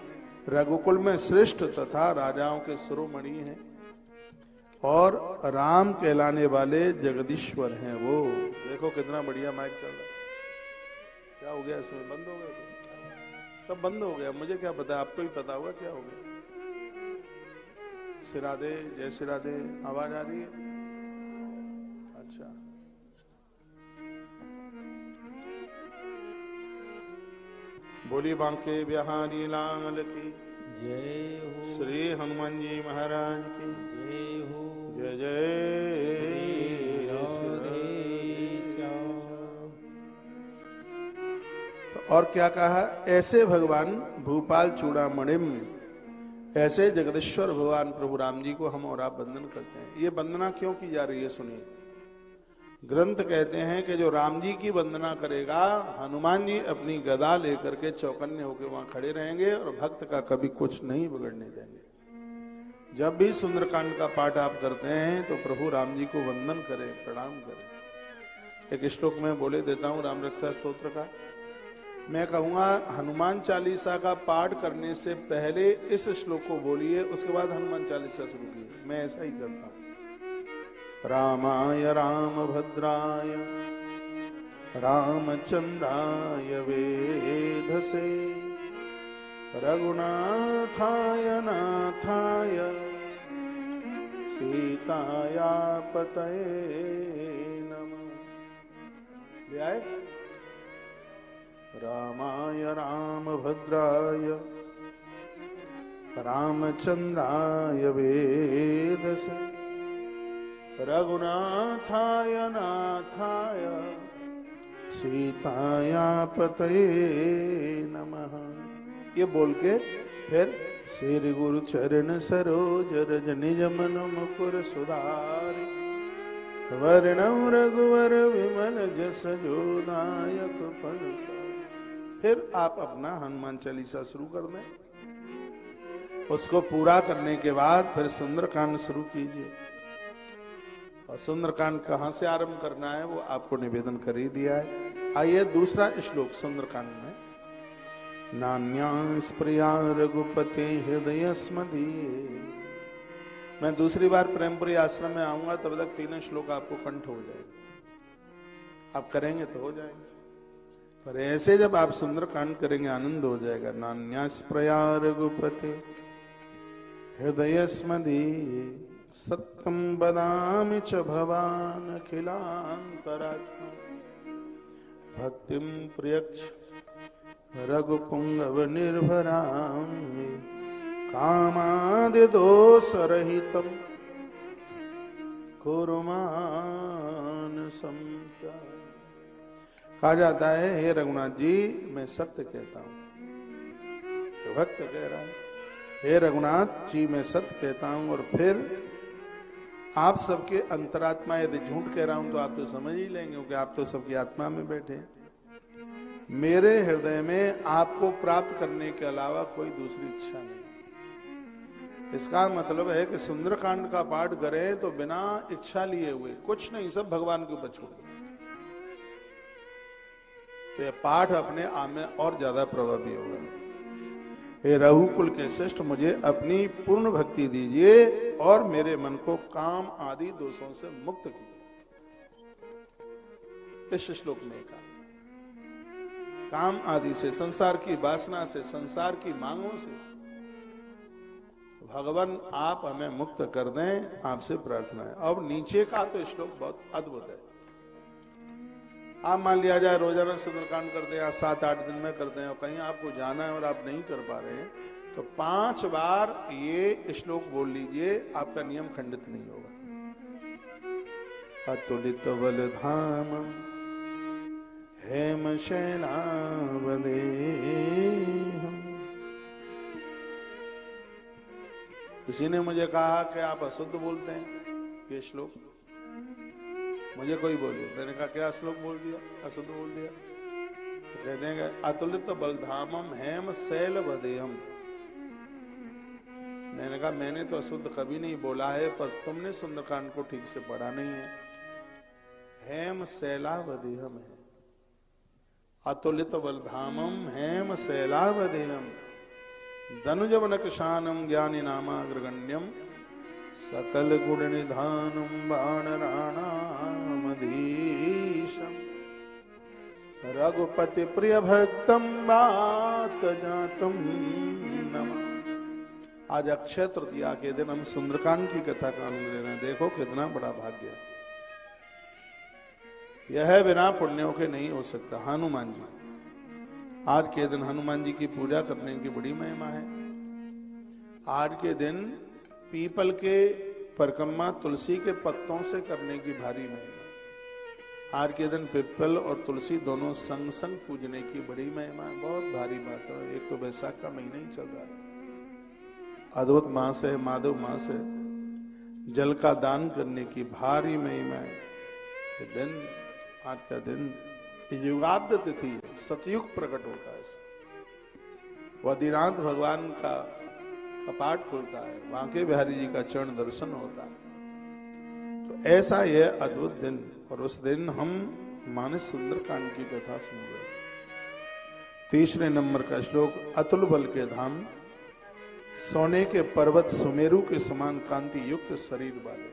रघुकुल में श्रेष्ठ तथा राजाओं के शिरोमणि हैं और राम कहलाने वाले जगदीश्वर हैं। वो देखो कितना बढ़िया माइक चल रहा है। क्या हो गया इसमें? बंद हो गया? सब बंद हो गया? मुझे क्या पता, आपको ही पता होगा क्या हो गया। श्री राधे, जय श्री राधे। आवाज आ रही है? अच्छा, बोली बांके बिहारी लाल की जय हो। श्री हनुमान जी महाराज की जय हो। जय जय। और क्या कहा? ऐसे भगवान भूपाल चूड़ामणिम, ऐसे जगदीश्वर भगवान प्रभु राम जी को हम और आप वंदन करते हैं। ये वंदना क्यों की जा रही है सुनिए। ग्रंथ कहते हैं कि जो राम जी की वंदना करेगा, हनुमान जी अपनी गदा लेकर के चौकन्ने होकर वहां खड़े रहेंगे और भक्त का कभी कुछ नहीं बिगड़ने देंगे। जब भी सुंदरकांड का पाठ आप करते हैं तो प्रभु राम जी को वंदन करें, प्रणाम करें। एक श्लोक में बोले देता हूं राम रक्षा स्तोत्र का। मैं कहूंगा हनुमान चालीसा का पाठ करने से पहले इस श्लोक को बोलिए, उसके बाद हनुमान चालीसा शुरू कीजिए। मैं ऐसा ही करता हूं। रामाय रामभद्राय रामचंद्राय वेधसे रघुनाथाय नाथाय सीताया पतये नमः। ले आए? रामाय रामभद्राय रामचंद्राय वेधसे रघुनाथाय नाथाय सीताया पतये नमः। ये बोल के फिर श्री गुरु चरण सरोज रज निज मन मुकुर सुधारि वर्णम रघुवर विमल जस जोदायक फल। फिर आप अपना हनुमान चालीसा शुरू कर दें। उसको पूरा करने के बाद फिर सुंदरकांड शुरू कीजिए। और सुंदरकांड कहां से आरंभ करना है वो आपको निवेदन कर ही दिया है। आइए दूसरा श्लोक सुंदरकांड में। नान्यांस प्रिया रघुपति हृदय स्मदीये। मैं दूसरी बार प्रेमपुरी आश्रम में आऊंगा तब तक तीनों श्लोक आपको कंठ हो जाएगा। आप करेंगे तो हो जाएंगे, पर ऐसे जब आप सुंदरकांड करेंगे आनंद हो जाएगा। नान्यास प्रिया रघुपति हृदय स्मदीये सत्यम बदामि च भवान अखिलांतरात्मा भक्तिम प्रियक्ष रघुपुंगव निर्भरामि कामादि दोष रहितम कुर्मान संचा। कहा जाता है हे रघुनाथ जी मैं सत्य कहता हूं। तो भक्त कह रहा है हे रघुनाथ जी मैं सत्य कहता हूं। और फिर आप सबके अंतरात्मा यदि झूठ कह रहा हूं तो आप तो समझ ही लेंगे क्योंकि आप तो सबकी आत्मा में बैठे हैं। मेरे हृदय में आपको प्राप्त करने के अलावा कोई दूसरी इच्छा नहीं। इसका मतलब है कि सुंदरकांड का पाठ करें तो बिना इच्छा लिए हुए कुछ नहीं, सब भगवान के ऊपर छोड़। तो यह पाठ अपने आप में और ज्यादा प्रभावी होगा। हे रघुकुल के श्रेष्ठ मुझे अपनी पूर्ण भक्ति दीजिए और मेरे मन को काम आदि दोषों से मुक्त कीजिए। इस श्लोक में कहा काम आदि से, संसार की वासना से, संसार की मांगों से भगवान आप हमें मुक्त कर दें, आपसे प्रार्थना है। अब नीचे का तो श्लोक बहुत अद्भुत है। आप मान लिया जाए रोजाना सुंदरकांड करते हैं या 7-8 दिन में करते हैं और कहीं आपको जाना है और आप नहीं कर पा रहे हैं तो 5 बार ये श्लोक बोल लीजिए, आपका नियम खंडित नहीं होगा। अतुलित बलधाम हेम शैलावदे। किसी ने मुझे कहा कि आप अशुद्ध बोलते हैं ये श्लोक। मुझे कोई बोलिए, मैंने कहा क्या श्लोक बोल दिया, अशुद्ध बोल दिया। तो कह देंगे अतुलित बलधामम हेम शैल बदेहम। मैंने कहा मैंने तो अशुद्ध कभी नहीं बोला है, पर तुमने सुंदरकांड को ठीक से पढ़ा नहीं है। हेम शैलावदेहम है, अतुलित बलधामम हेम शैलावदेहम धनुजवनकशानम ज्ञानी नामाग्रगण्यम सकल गुण निधानम बाणराणामधीशम रघुपति प्रिय भक्तम बात जातम नमः। आज अक्षय तृतीया के दिन हम सुंदरकांड की कथा का आनंद ले रहे हैं। देखो कितना बड़ा भाग्य है। यह बिना पुण्यों के नहीं हो सकता। हनुमान जी, आज के दिन हनुमान जी की पूजा करने की बड़ी महिमा है। आज के दिन पीपल के परिक्रमा तुलसी के पत्तों से करने की भारी महिमा। आज के दिन पीपल और तुलसी दोनों संग संग पूजने की बड़ी महिमा है। बहुत भारी बात है। एक तो वैशाख का महीना ही चल रहा है, अद्भुत मास है, माधव मास है। जल का दान करने की भारी महिमा है। दिन, आज का दिन युगाब्द तिथि है, सतयुग प्रकट होता है। वदिरांत भगवान का कपाट खुलता है, बांके बिहारी जी का चरण दर्शन होता है। तो ऐसा यह अद्भुत दिन, और उस दिन हम मानस सुंदरकांड की कथा सुन रहे। तीसरे नंबर का श्लोक, अतुल बल के धाम सोने के पर्वत सुमेरु के समान कांति युक्त शरीर वाले।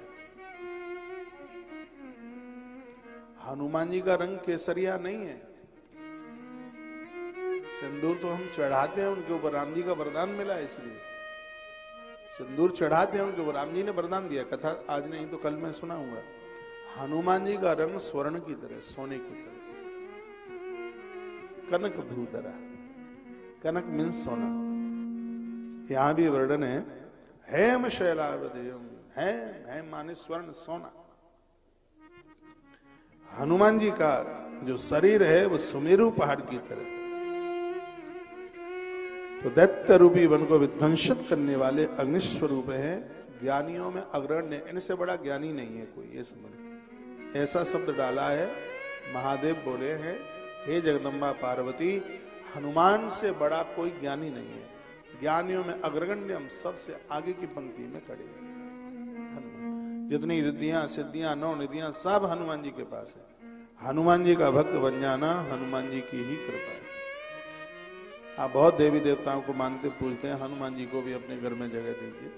हनुमान जी का रंग केसरिया नहीं है। सिंदूर तो हम चढ़ाते हैं उनके ऊपर, राम जी का वरदान मिला इसलिए सिंदूर चढ़ाते हैं उनके ऊपर। राम जी ने वरदान दिया, कथा आज नहीं तो कल मैं सुनाऊंगा। हनुमान जी का रंग स्वर्ण की तरह, सोने की तरह, कनक भूधरा। कनक मीन्स सोना। यहां भी वर्णन है हेम शैलावदेयम। हेम माने स्वर्ण, सोना। हनुमान जी का जो शरीर है वो सुमेरु पहाड़ की तरह। तो दैत्य रूपी वन को विध्वंसित करने वाले अग्निस्वरूप है। ज्ञानियों में अग्रण्य, इनसे बड़ा ज्ञानी नहीं है कोई, ये समझ। ऐसा शब्द डाला है, महादेव बोले हैं हे जगदम्बा पार्वती, हनुमान से बड़ा कोई ज्ञानी नहीं है। ज्ञानियों में अग्रगण्य, हम सबसे आगे की पंक्ति में खड़े हैं। हनुमान जितनी रिद्धियां सिद्धियां नौ निधियां सब हनुमान जी के पास है। हनुमान जी का भक्त बन जाना हनुमान जी की ही कृपा है। आप बहुत देवी देवताओं को मानते पूजते हैं, हनुमान जी को भी अपने घर में जगह दीजिए।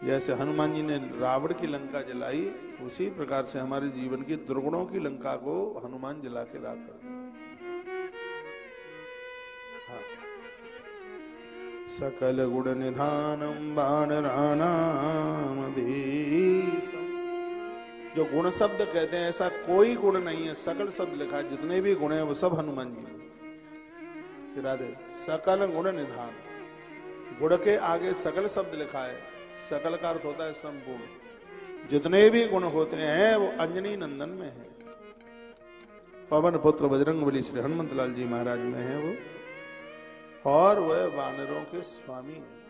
जैसे हनुमान जी ने रावण की लंका जलाई, उसी प्रकार से हमारे जीवन की दुर्गुणों की लंका को हनुमान जला के राख कर दे। हाँ। सकल गुण निधानम वानराणामधीशम। जो गुण शब्द कहते हैं ऐसा कोई गुण नहीं है, सकल शब्द लिखा है, जितने भी गुण हैं वो सब हनुमान जी। राधे। सकल गुण निधान, गुण के आगे सकल शब्द लिखा है। सकल का अर्थ होता है संपूर्ण। जितने भी गुण होते हैं वो अंजनी नंदन में है। पवन पुत्र बजरंगबली श्री हनुमत लाल जी महाराज में है वो, और वह वानरों के स्वामी हैं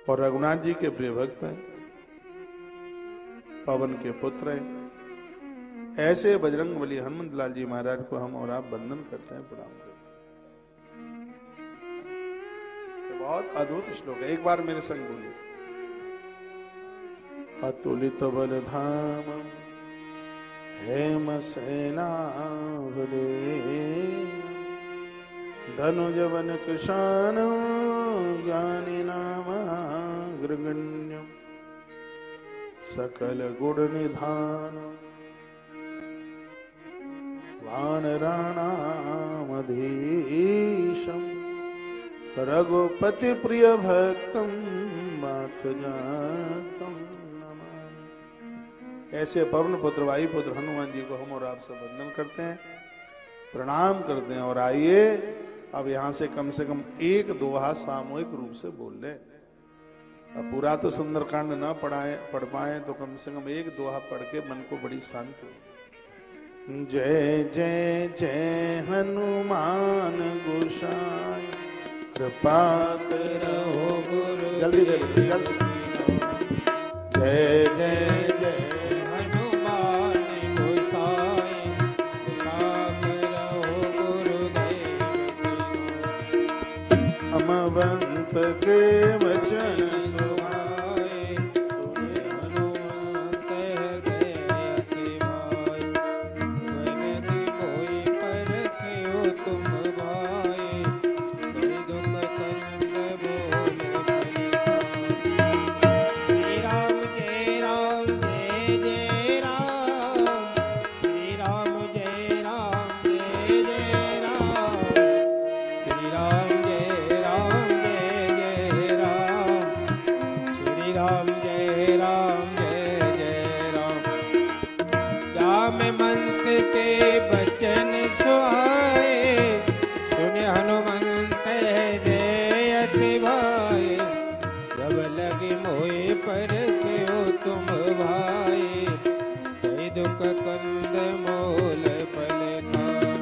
और रघुनाथ जी के प्रिय भक्त हैं, पवन के पुत्र हैं। ऐसे बजरंगबली हनुमत लाल जी महाराज को हम और आप वंदन करते हैं, प्रणाम करते हैं। बहुत अद्भुत श्लोक है, एक बार मेरे संग बोलिए। अतुलित बलधाम हेम सेनावले धनुज वन कृशान ज्ञानी नामाग्रगण्यम सकल गुण निधान वानराणामधीशम रघुपति प्रिय भक्तम मात जातम नमामि। ऐसे पवन पुत्र वायु पुत्र हनुमान जी को हम और आप सब वंदन करते हैं, प्रणाम करते हैं। और आइए अब यहाँ से कम एक दोहा सामूहिक रूप से बोल लें। अब पूरा तो सुंदरकांड ना पढ़ पाए तो कम से कम एक दोहा पढ़ के मन को बड़ी शांति। जय जय जय हनुमान गोसाई कृपा करो गुरु। जल्दी दे जल्दी। जय जय जय हनुमान गोसाई कृपा करो गुरुदेव। अमवंत के वचन सुहाए सुने हनुमंत हृदय अति भाई। मन की कोई परख्यो तुम भाई। सही दुख कंद बोल श्री राम जय राम जय जय राम। श्री राम जय राम जय जय राम। श्री राम जय राम जय जय राम। श्री राम जय राम जय जय राम। जाम मंत के बचन सुहाए सुने हनुमंत हृदय अति भाई। जब लगे मोहे पर क्यों तुम भाई। सही दुख कंद मोल फल खाए।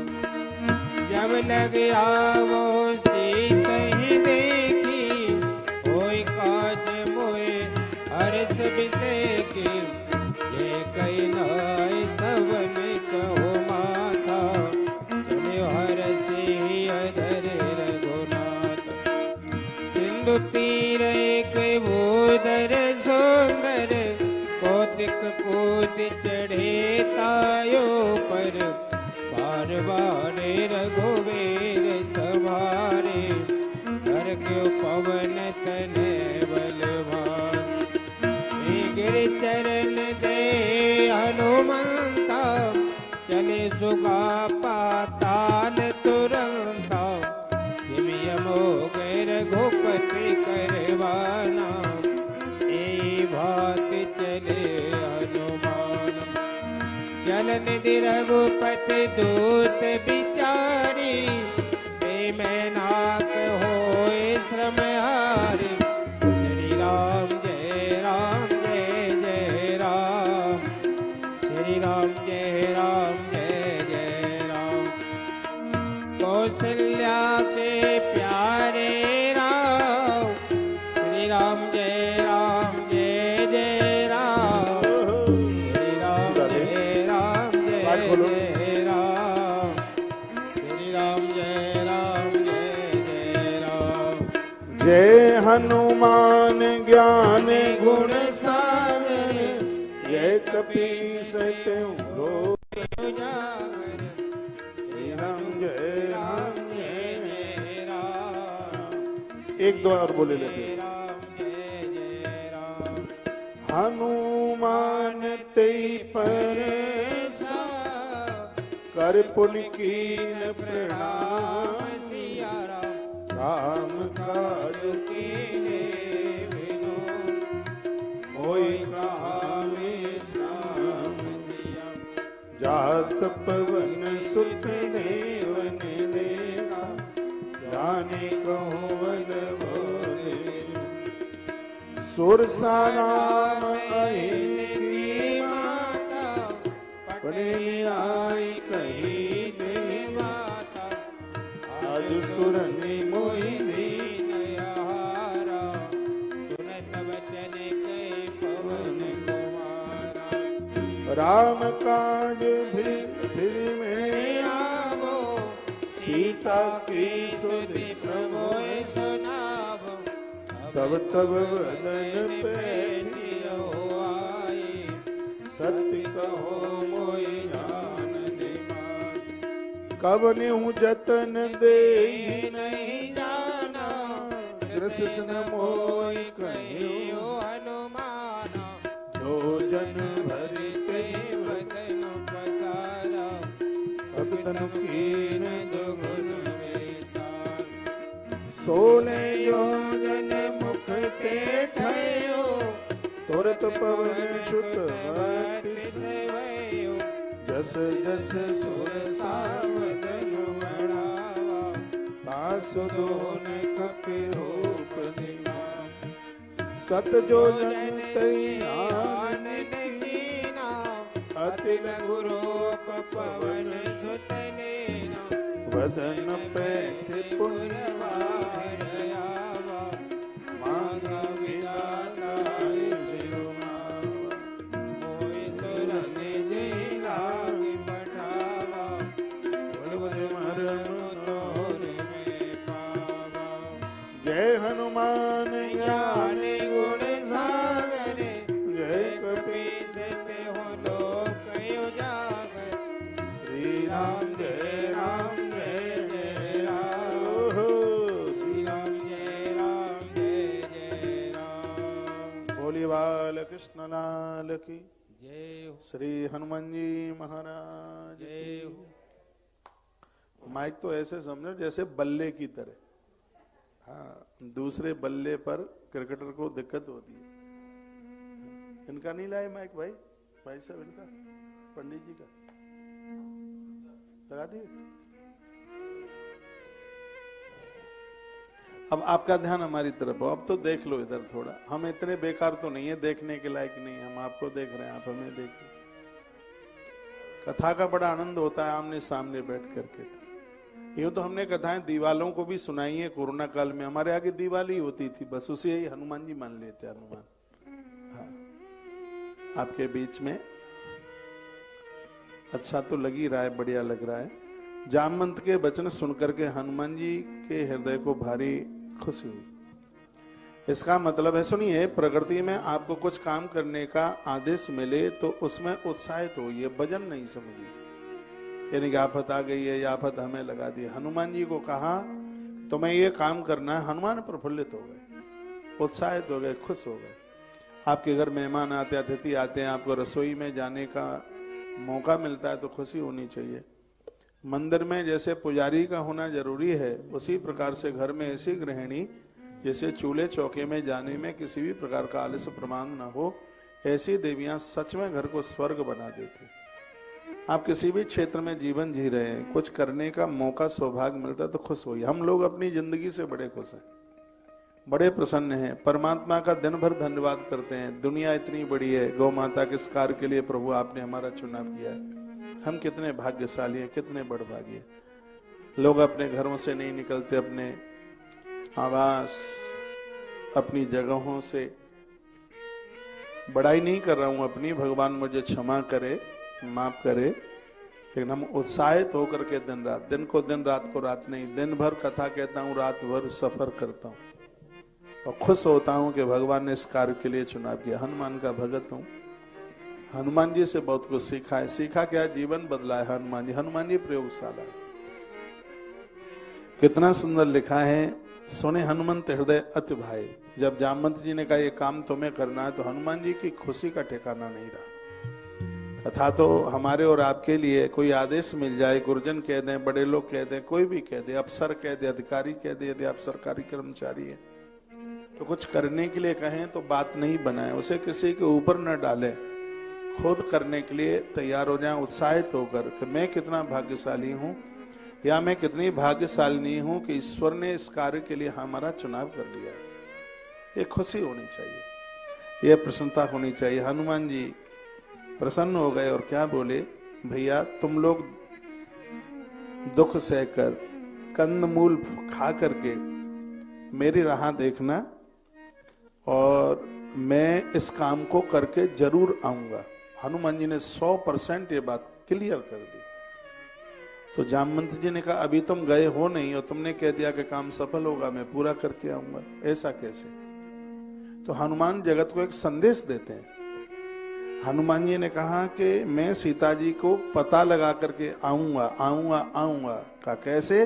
जब लगे आवो सीत ही देखी। होय काज मोहे हर्ष बिसेकी। ये कई नाय सवन कहो माता। चले हर्षि अधर रघुनाथ। सिंधु तीर एक भूधर सुंदर। कौतिक पूत चढ़े तायो पर। बार बार रघुवीर सवारे। कर क्यों पवन तन बलवान। गिर चरण दे हनुमंता। चले सुगा पाताल तुरंता। यमोग रघुपति करवाना। ए भात चले हनुमान। चलन दि रघुपति दूत बिचारी। मैं नाक होए श्रम हारी। श्री राम जय राम जय जय राम। श्री राम जय जय राम। कौशल्या के प्यारे राम। श्री राम जय जय राम। श्री राम जय जय राम। श्री राम जय जय राम। जय हनुमान ज्ञान गुण सागर, जय कपीस तिहुँ उजागर। श्री राम जय राम जय जय राम। एक दो और बोले लेते हैं। राम जय जय राम। हनुमान तेई पर कर पुन कीन प्रणाम, सिया राम। राम काज कीने बिनु होई कहानी श्याम, सिया। जात पवन सुत देवन देखा, जाने कहूँ बल बोले, सुरसा राम अहिन की माता, पढ़े आई कही दे माता। आज सुरनि मोहि दीन दयाहारा, सुनत वचन कहि पवन कुमारा। राम काज फिर में आवो, सीता की सुधि प्रभोए सुनावो। तब तब वदन पे आए, सत्य कहो मोहि जान निमान, कब निहु जतन दे नहीं जाना, कृष्ण मोहि कहियो, हनुमाना। जो जन भरते वदन पसारा, अब तनु कीन दुगुन विस्तार। 16 योजन मुख ते ठयो, तुरत पवन सुत अति सेवयो, जस जस सुर सावदन बढ़ावा, तासु दोन कपि रूप दिया। सत जो जन तई आन कीना, अति लघु रूप पवन सुत नेना। वदन पैठ पुण्यवान, दयावा, मांग विदाताय सिरुनावा, मोहि सुरन जी लागी पठावा। बलवद मरम तोर में पावा। जय हनुमान ज्ञान ज्ञान गुण सागर, जय कपि कपीस तिहुँ लोक उजागर। श्री राम जय राम जय जय राम, ओहो, श्री राम जय राम जय जय राम। बोली बाल कृष्ण लाल की जय हो, श्री हनुमान जी महाराज जय हो। की। माइक तो ऐसे समझो जैसे बल्ले की तरह, हाँ, दूसरे बल्ले पर क्रिकेटर को दिक्कत होती है। इनका नहीं लाए माइक भाई, भाई साहब इनका, पंडित जी का लगा दिए। अब आपका ध्यान हमारी तरफ हो, अब तो देख लो इधर थोड़ा। हम इतने बेकार तो नहीं है, देखने के लायक नहीं है। हम आपको देख रहे हैं, आप हमें देखिए। कथा का बड़ा आनंद होता है आमने सामने बैठ करके। यूं तो हमने कथाएं दीवालों को भी सुनाई है। कोरोना काल में हमारे आगे दीवाली होती थी, बस उसे ही हनुमान जी मान लेते। हनुमान, हाँ, आपके बीच में अच्छा तो लग ही रहा है, बढ़िया लग रहा है। जामवंत के वचन सुनकर के हनुमान जी के हृदय को भारी खुशी हुई। इसका मतलब है, सुनिए, प्रकृति में आपको कुछ काम करने का आदेश मिले तो उसमें उत्साहित होइए, वजन नहीं समझिए। यानी कि आफत आ गई है, या आफत हमें लगा दी। हनुमान जी को कहा तुम्हें ये काम करना है, हनुमान प्रफुल्लित हो गए, उत्साहित हो गए, खुश हो गए। आपके घर मेहमान आते, अतिथि आते हैं, आपको रसोई में जाने का मौका मिलता है तो खुशी होनी चाहिए। मंदिर में जैसे पुजारी का होना जरूरी है, उसी प्रकार से घर में ऐसी गृहिणी जैसे चूल्हे चौके में जाने में किसी भी प्रकार का आलस्य प्रमाण न हो, ऐसी देवियां सच में घर को स्वर्ग बना देती। आप किसी भी क्षेत्र में जीवन जी रहे हैं, कुछ करने का मौका सौभाग्य मिलता है तो खुश होइए। हम लोग अपनी जिंदगी से बड़े खुश हैं, बड़े प्रसन्न हैं, परमात्मा का दिन भर धन्यवाद करते हैं। दुनिया इतनी बड़ी है, गौ माता के कार्य के लिए प्रभु आपने हमारा चुनाव किया है। हम कितने भाग्यशाली हैं, कितने बड़भागी। लोग अपने घरों से नहीं निकलते, अपने आवास, अपनी जगहों से। बड़ाई नहीं कर रहा हूं अपनी, भगवान मुझे क्षमा करे, माफ करे, लेकिन हम उत्साहित होकर के दिन रात, दिन को दिन, रात को रात नहीं, दिन भर कथा कहता हूं, रात भर सफर करता हूं। और खुश होता हूं कि भगवान ने इस कार्य के लिए चुनाव किया। हनुमान का भगत हूं, हनुमान जी से बहुत कुछ सीखा है। सीखा क्या? जीवन बदला है हनुमान जी। हनुमान जी प्रयोगशाला है। कितना सुंदर लिखा है, सुने हनुमंत हृदय अति भाई। जब जामवंत जी ने कहा ये काम तुम्हें करना है, तो हनुमान जी की खुशी का ठिकाना नहीं रहा। अथा तो हमारे और आपके लिए कोई आदेश मिल जाए, गुरुजन कह दें, बड़े लोग कह दें, कोई भी कह दे, अफसर कह दे, अधिकारी कह दे, यदि आप सरकारी कर्मचारी हैं तो कुछ करने के लिए कहें तो बात नहीं बनाए, उसे किसी के ऊपर न डाले, खुद करने के लिए तैयार हो जाए उत्साहित होकर कि मैं कितना भाग्यशाली हूं या मैं कितनी भाग्यशालिनी हूं कि ईश्वर ने इस कार्य के लिए हमारा चुनाव कर लिया। ये खुशी होनी चाहिए, ये प्रसन्नता होनी चाहिए। हनुमान जी प्रसन्न हो गए और क्या बोले, भैया तुम लोग दुख सहकर कंदमूल खा करके मेरी राह देखना और मैं इस काम को करके जरूर आऊंगा। हनुमान जी ने 100% ये बात क्लियर कर दी। तो जामवंत जी ने कहा अभी तुम गए हो नहीं और तुमने कह दिया कि काम सफल होगा, मैं पूरा करके आऊंगा, ऐसा कैसे? तो हनुमान जगत को एक संदेश देते हैं। हनुमान जी ने कहा कि मैं सीता जी को पता लगा करके आऊंगा आऊंगा आऊंगा का कैसे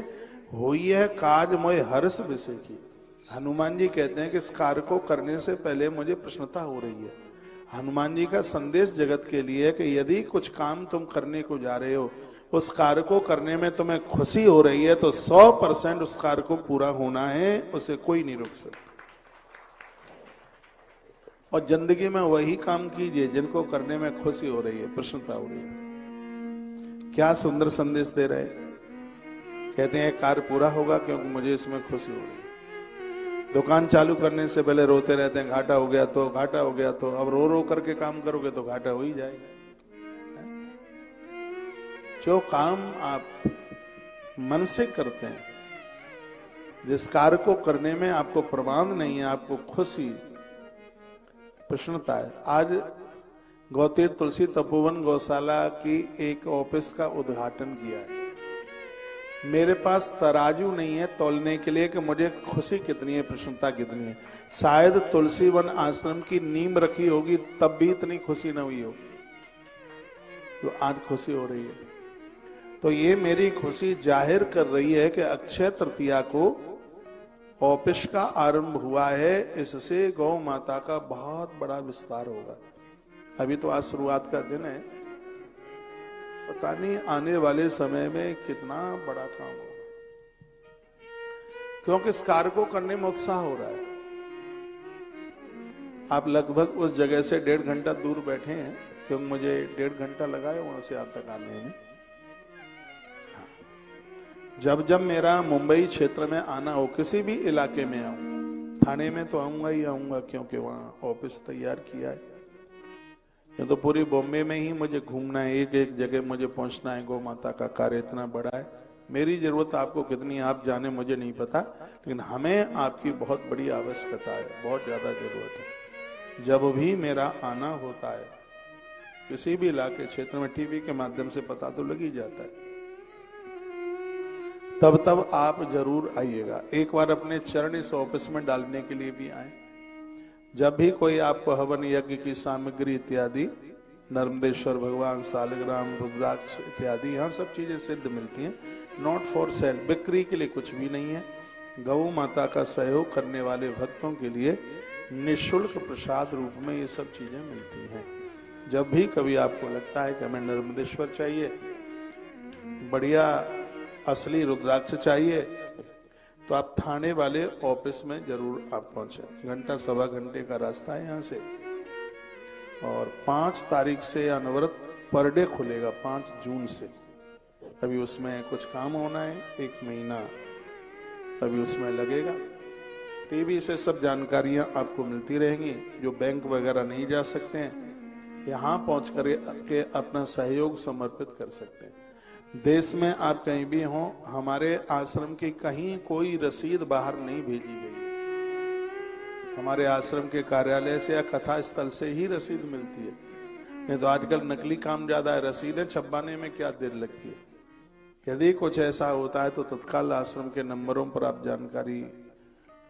हुई है काज मोय हर्ष विषय की। हनुमान जी कहते हैं कि इस कार्य को करने से पहले मुझे प्रसन्नता हो रही है। हनुमान जी का संदेश जगत के लिए है कि यदि कुछ काम तुम करने को जा रहे हो, उस कार्य को करने में तुम्हें खुशी हो रही है, तो 100% उस कार्य को पूरा होना है, उसे कोई नहीं रोक सकता। और जिंदगी में वही काम कीजिए जिनको करने में खुशी हो रही है, प्रसन्नता हो रही है। क्या सुंदर संदेश दे रहे हैं। कहते हैं कार्य पूरा होगा क्योंकि मुझे इसमें खुशी हो रही है। दुकान चालू करने से पहले रोते रहते हैं, घाटा हो गया तो, घाटा हो गया तो। अब रो रो करके काम करोगे तो घाटा हो ही जाएगा। जो काम आप मन से करते हैं, जिस कार्य को करने में आपको प्रमाद नहीं है, आपको खुशी प्रसन्नता है। आज गौतीर्थ तुलसी तपोवन गौशाला की एक ऑफिस का उद्घाटन किया है। मेरे पास तराजू नहीं है तौलने के लिए कि मुझे खुशी कितनी है, प्रसन्नता कितनी है। शायद तुलसी वन आश्रम की नींव रखी होगी तब भी इतनी खुशी न हुई होगी जो आज खुशी हो रही है। तो ये मेरी खुशी जाहिर कर रही है कि अक्षय तृतीया को ऑफिस का आरंभ हुआ है, इससे गौ माता का बहुत बड़ा विस्तार होगा। अभी तो आज शुरुआत का दिन है, पता नहीं आने वाले समय में कितना बड़ा काम होगा, क्योंकि इस कार्य को करने में उत्साह हो रहा है। आप लगभग उस जगह से 1.5 घंटा दूर बैठे हैं, क्योंकि मुझे 1.5 घंटा लगा है वहां से यहाँ तक आने में। जब जब मेरा मुंबई क्षेत्र में आना हो, किसी भी इलाके में आऊं, थाने में तो आऊंगा ही आऊंगा क्योंकि वहां ऑफिस तैयार किया है। ये तो पूरी बॉम्बे में ही मुझे घूमना है, एक एक जगह मुझे पहुंचना है। गौ माता का कार्य इतना बड़ा है, मेरी जरूरत आपको कितनी आप जाने मुझे नहीं पता, लेकिन हमें आपकी बहुत बड़ी आवश्यकता है, बहुत ज्यादा जरूरत है। जब भी मेरा आना होता है किसी भी इलाके क्षेत्र में, टीवी के माध्यम से पता तो लग ही जाता है, तब तब आप जरूर आइएगा। एक बार अपने चरण इस ऑफिस में डालने के लिए भी आए। जब भी कोई आपको हवन यज्ञ की सामग्री इत्यादि, नर्मदेश्वर भगवान, सालग्राम, रुद्राक्ष इत्यादि, यहाँ सब चीजें सिद्ध मिलती हैं। नॉट फॉर सेल, बिक्री के लिए कुछ भी नहीं है। गौ माता का सहयोग करने वाले भक्तों के लिए निःशुल्क प्रसाद रूप में ये सब चीजें मिलती हैं। जब भी कभी आपको लगता है कि हमें नर्मदेश्वर चाहिए, बढ़िया असली रुद्राक्ष चाहिए, तो आप थाने वाले ऑफिस में जरूर आप पहुंचे। घंटा सवा घंटे का रास्ता है यहाँ से। और 5 तारीख से अनवरत पर डे खुलेगा, 5 जून से। अभी उसमें कुछ काम होना है, 1 महीना अभी उसमें लगेगा। टीवी से सब जानकारियां आपको मिलती रहेंगी। जो बैंक वगैरह नहीं जा सकते हैं, यहाँ पहुंच करके अपना सहयोग समर्पित कर सकते हैं। देश में आप कहीं भी हो, हमारे आश्रम की कहीं कोई रसीद बाहर नहीं भेजी गई। हमारे आश्रम के कार्यालय से या कथा स्थल से ही रसीद मिलती है। नहीं तो आजकल नकली काम ज्यादा है, रसीदें छपवाने में क्या देर लगती है। यदि कुछ ऐसा होता है तो तत्काल आश्रम के नंबरों पर आप जानकारी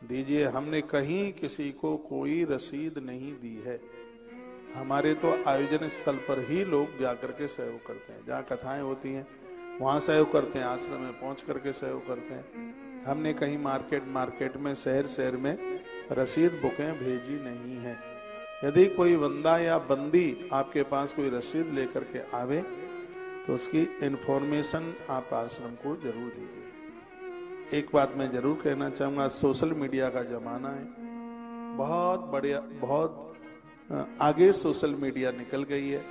दीजिए। हमने कहीं किसी को कोई रसीद नहीं दी है। हमारे तो आयोजन स्थल पर ही लोग जाकर के सहयोग करते हैं, जहाँ कथाएं होती हैं वहाँ सहयोग करते हैं, आश्रम में पहुंच करके सहयोग करते हैं। हमने कहीं मार्केट में शहर में रसीद बुकें भेजी नहीं है। यदि कोई बंदा या बंदी आपके पास कोई रसीद लेकर के आवे तो उसकी इंफॉर्मेशन आप आश्रम को जरूर दीजिए। एक बात मैं जरूर कहना चाहूंगा, सोशल मीडिया का जमाना है, बहुत बढ़िया, बहुत आगे सोशल मीडिया निकल गई है।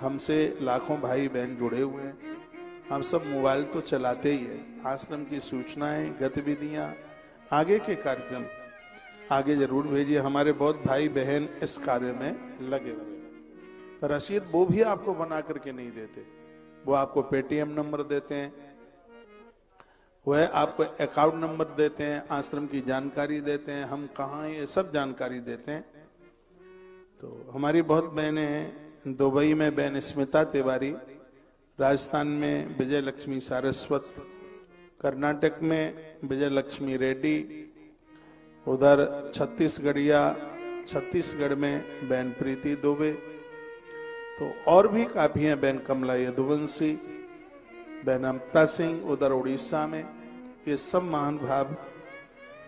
हमसे लाखों भाई बहन जुड़े हुए हैं। हम सब मोबाइल तो चलाते ही है। आश्रम की सूचनाएं, गतिविधियां, आगे के कार्यक्रम आगे जरूर भेजिए। हमारे बहुत भाई बहन इस कार्य में लगे हुए हैं। रसीद वो भी आपको बना करके नहीं देते, वो आपको पेटीएम नंबर देते हैं, वह आपको अकाउंट नंबर देते हैं, आश्रम की जानकारी देते हैं, हम कहाँ हैं ये सब जानकारी देते हैं। तो हमारी बहुत बहनें हैं, दुबई में बहन स्मिता तिवारी, राजस्थान में विजय लक्ष्मी सारस्वत, कर्नाटक में विजय लक्ष्मी रेड्डी, उधर छत्तीसगढ़ में बहन प्रीति दुबे, तो और भी काफी हैं, बहन कमला यदुवंशी, बहन अमता सिंह उधर उड़ीसा में। ये सब महान भाव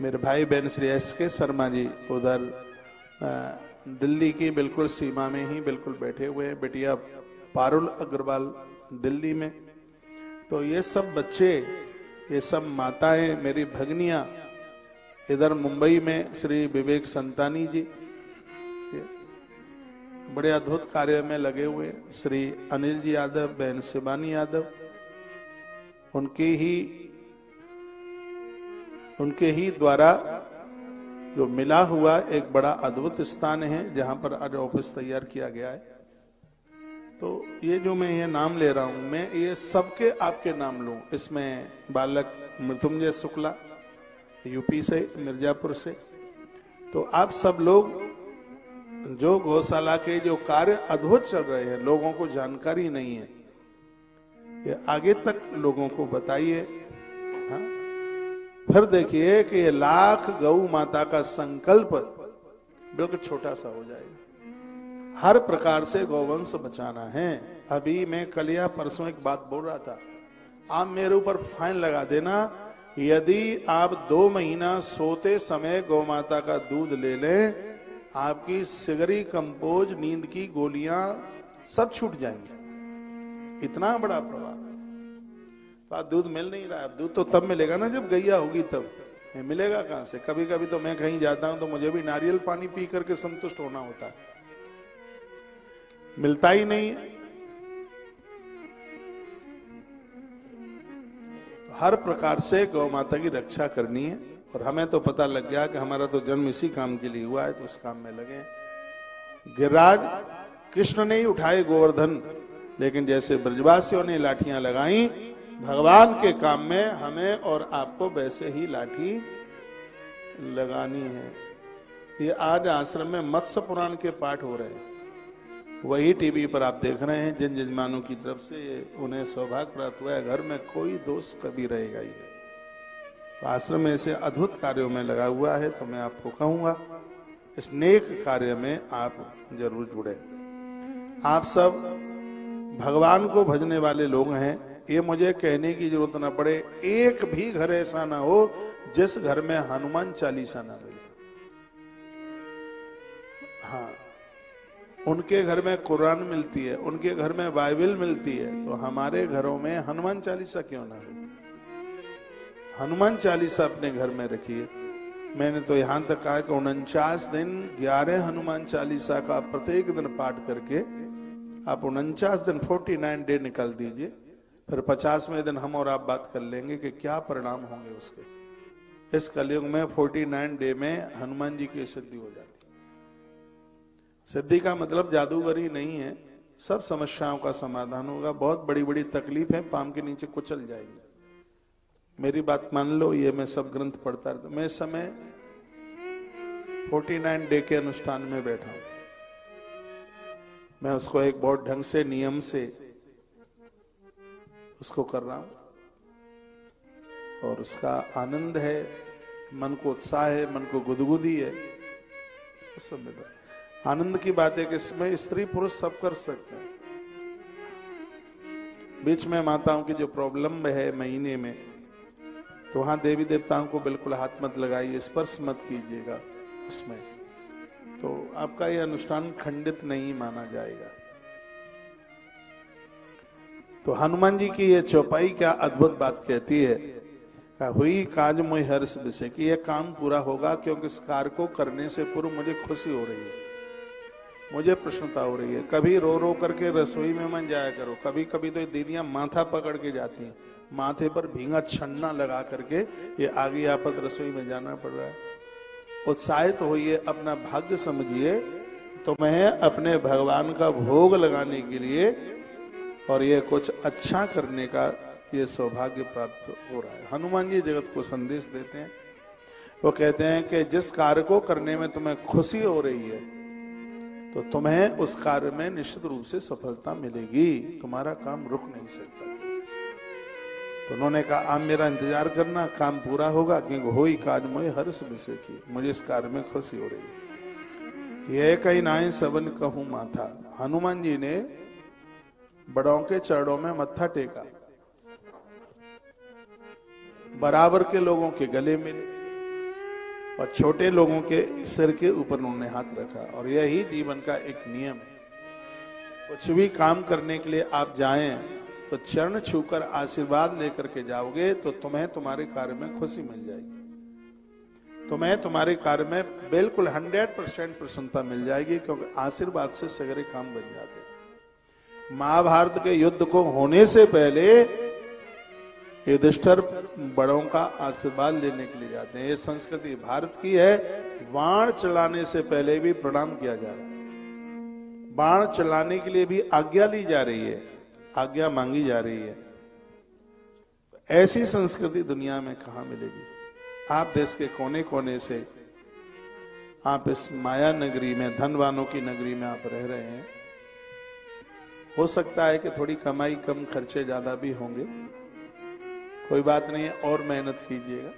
मेरे भाई बहन श्री SK शर्मा जी उधर दिल्ली की बिल्कुल सीमा में ही बिल्कुल बैठे हुए हैं। बिटिया पारुल अग्रवाल दिल्ली में। तो ये सब बच्चे, ये सब माताएं, मेरी भगनियां इधर मुंबई में श्री विवेक संतानी जी बड़े अद्भुत कार्य में लगे हुए। श्री अनिल जी यादव, बहन शिवानी यादव, उनके ही द्वारा जो मिला हुआ एक बड़ा अद्भुत स्थान है जहां पर आज ऑफिस तैयार किया गया है। तो ये जो मैं ये नाम ले रहा हूं, मैं ये सबके आपके नाम लूं। इसमें बालक मृत्युंजय शुक्ला यूपी से, मिर्जापुर से। तो आप सब लोग जो गौशाला के जो कार्य अद्भुत चल रहे हैं, लोगों को जानकारी नहीं है, ये आगे तक लोगों को बताइए। हाँ? फिर देखिए कि ये लाख गौ माता का संकल्प बिल्कुल छोटा सा हो जाएगा। हर प्रकार से गौवंश बचाना है। अभी मैं कल या परसों एक बात बोल रहा था, आप मेरे ऊपर फाइन लगा देना यदि आप 2 महीना सोते समय गौ माता का दूध ले लें, आपकी सिगरी, कंपोज, नींद की गोलियां सब छूट जाएंगी। इतना बड़ा प्रभाव है। तो आज दूध मिल नहीं रहा है। दूध तो तब मिलेगा ना जब गैया होगी, तब मिलेगा कहां से। कभी कभी तो मैं कहीं जाता हूं तो मुझे भी नारियल पानी पी करके संतुष्ट होना होता है, मिलता ही नहीं है। हर प्रकार से गौ माता की रक्षा करनी है। और हमें तो पता लग गया कि हमारा तो जन्म इसी काम के लिए हुआ है, तो इस काम में लगे। गिरिराज कृष्ण ने ही उठाए गोवर्धन, लेकिन जैसे ब्रजवासियों ने लाठियां लगाई भगवान के काम में, हमें और आपको वैसे ही लाठी लगानी है। ये आज आश्रम में मत्स्य पुराण के पाठ हो रहे हैं, वही टीवी पर आप देख रहे हैं। जिन जजमानों की तरफ से उन्हें सौभाग्य प्राप्त हुआ है, घर में कोई दोष कभी रहेगा ही नहीं। तो आश्रम में ऐसे अद्भुत कार्यों में लगा हुआ है, तो मैं आपको कहूंगा इस नेक कार्य में आप जरूर जुड़े। आप सब भगवान को भजने वाले लोग हैं, ये मुझे कहने की जरूरत ना पड़े। एक भी घर ऐसा ना हो जिस घर में हनुमान चालीसा ना मिले। हाँ, उनके घर में कुरान मिलती है, उनके घर में बाइबल मिलती है, तो हमारे घरों में हनुमान चालीसा क्यों ना हो। हनुमान चालीसा अपने घर में रखिए। मैंने तो यहां तक कहा कि 49 दिन 11 हनुमान चालीसा का प्रत्येक दिन पाठ करके आप 49 दिन 49 डे निकाल दीजिए। फिर 50वें दिन हम और आप बात कर लेंगे कि क्या परिणाम होंगे उसके। इस कलयुग में 49 डे में हनुमान जी की सिद्धि हो जाती। सिद्धि का मतलब जादूगरी नहीं है, सब समस्याओं का समाधान होगा। बहुत बड़ी बड़ी तकलीफ है, पाम के नीचे कुचल जाएंगे। मेरी बात मान लो, ये मैं सब ग्रंथ पढ़ता रहता। मैं इस समय 49 डे के अनुष्ठान में बैठा हूं। मैं उसको एक बहुत ढंग से, नियम से उसको कर रहा हूं और उसका आनंद है। मन को उत्साह है, मन को गुदगुदी है, उस समय पर आनंद की बात है कि इसमें स्त्री पुरुष सब कर सकते हैं। बीच में माताओं की जो प्रॉब्लम है महीने में, तो वहां देवी देवताओं को बिल्कुल हाथ मत लगाइए, स्पर्श मत कीजिएगा उसमें, तो आपका यह अनुष्ठान खंडित नहीं माना जाएगा। तो हनुमान जी की यह चौपाई क्या अद्भुत बात कहती है, हुई काज मोहि हर्ष विषय, कि यह काम पूरा होगा क्योंकि इस कार्य को करने से पूर्व मुझे खुशी हो रही है, मुझे प्रसन्नता हो रही है। कभी रो रो करके रसोई में मत जाया करो, कभी कभी तो दीदियां माथा पकड़ के जाती हैं, माथे पर भींगा छन्ना लगा करके ये आगे आपत रसोई में जाना पड़ रहा है। उत्साहित होइए, अपना भाग्य समझिए, तो मैं अपने भगवान का भोग लगाने के लिए और ये कुछ अच्छा करने का ये सौभाग्य प्राप्त हो रहा है। हनुमान जी जगत को संदेश देते हैं, वो कहते हैं कि जिस कार्य को करने में तुम्हें खुशी हो रही है, तो तुम्हें उस कार्य में निश्चित रूप से सफलता मिलेगी, तुम्हारा काम रुक नहीं सकता। तो उन्होंने कहा आप मेरा इंतजार करना, काम पूरा होगा, क्योंकि होई काज मोहि हर्ष विषय की, मुझे इस कार्य में खुशी हो रही है। यह कही नाई सबन कहूं माथा, हनुमान जी ने बड़ों के चरणों में मत्था टेका, बराबर के लोगों के गले मिले और छोटे लोगों के सिर के ऊपर उन्होंने हाथ रखा। और यही जीवन का एक नियम है, कुछ भी काम करने के लिए आप जाएं तो चरण छूकर आशीर्वाद लेकर के जाओगे तो तुम्हें तुम्हारे कार्य में खुशी मिल जाएगी, तुम्हें तुम्हारे कार्य में बिल्कुल 100% प्रसन्नता मिल जाएगी, क्योंकि आशीर्वाद से सगरे काम बन जाते हैं। महाभारत के युद्ध को होने से पहले युधिष्ठिर बड़ों का आशीर्वाद लेने के लिए जाते हैं। ये संस्कृति भारत की है, बाण चलाने से पहले भी प्रणाम किया जा रहा है, बाण चलाने के लिए भी आज्ञा ली जा रही है, आज्ञा मांगी जा रही है। ऐसी संस्कृति दुनिया में कहां मिलेगी। आप देश के कोने कोने से, आप इस माया नगरी में, धनवानों की नगरी में आप रह रहे हैं, हो सकता है कि थोड़ी कमाई कम, खर्चे ज्यादा भी होंगे, कोई बात नहीं है, और मेहनत कीजिएगा,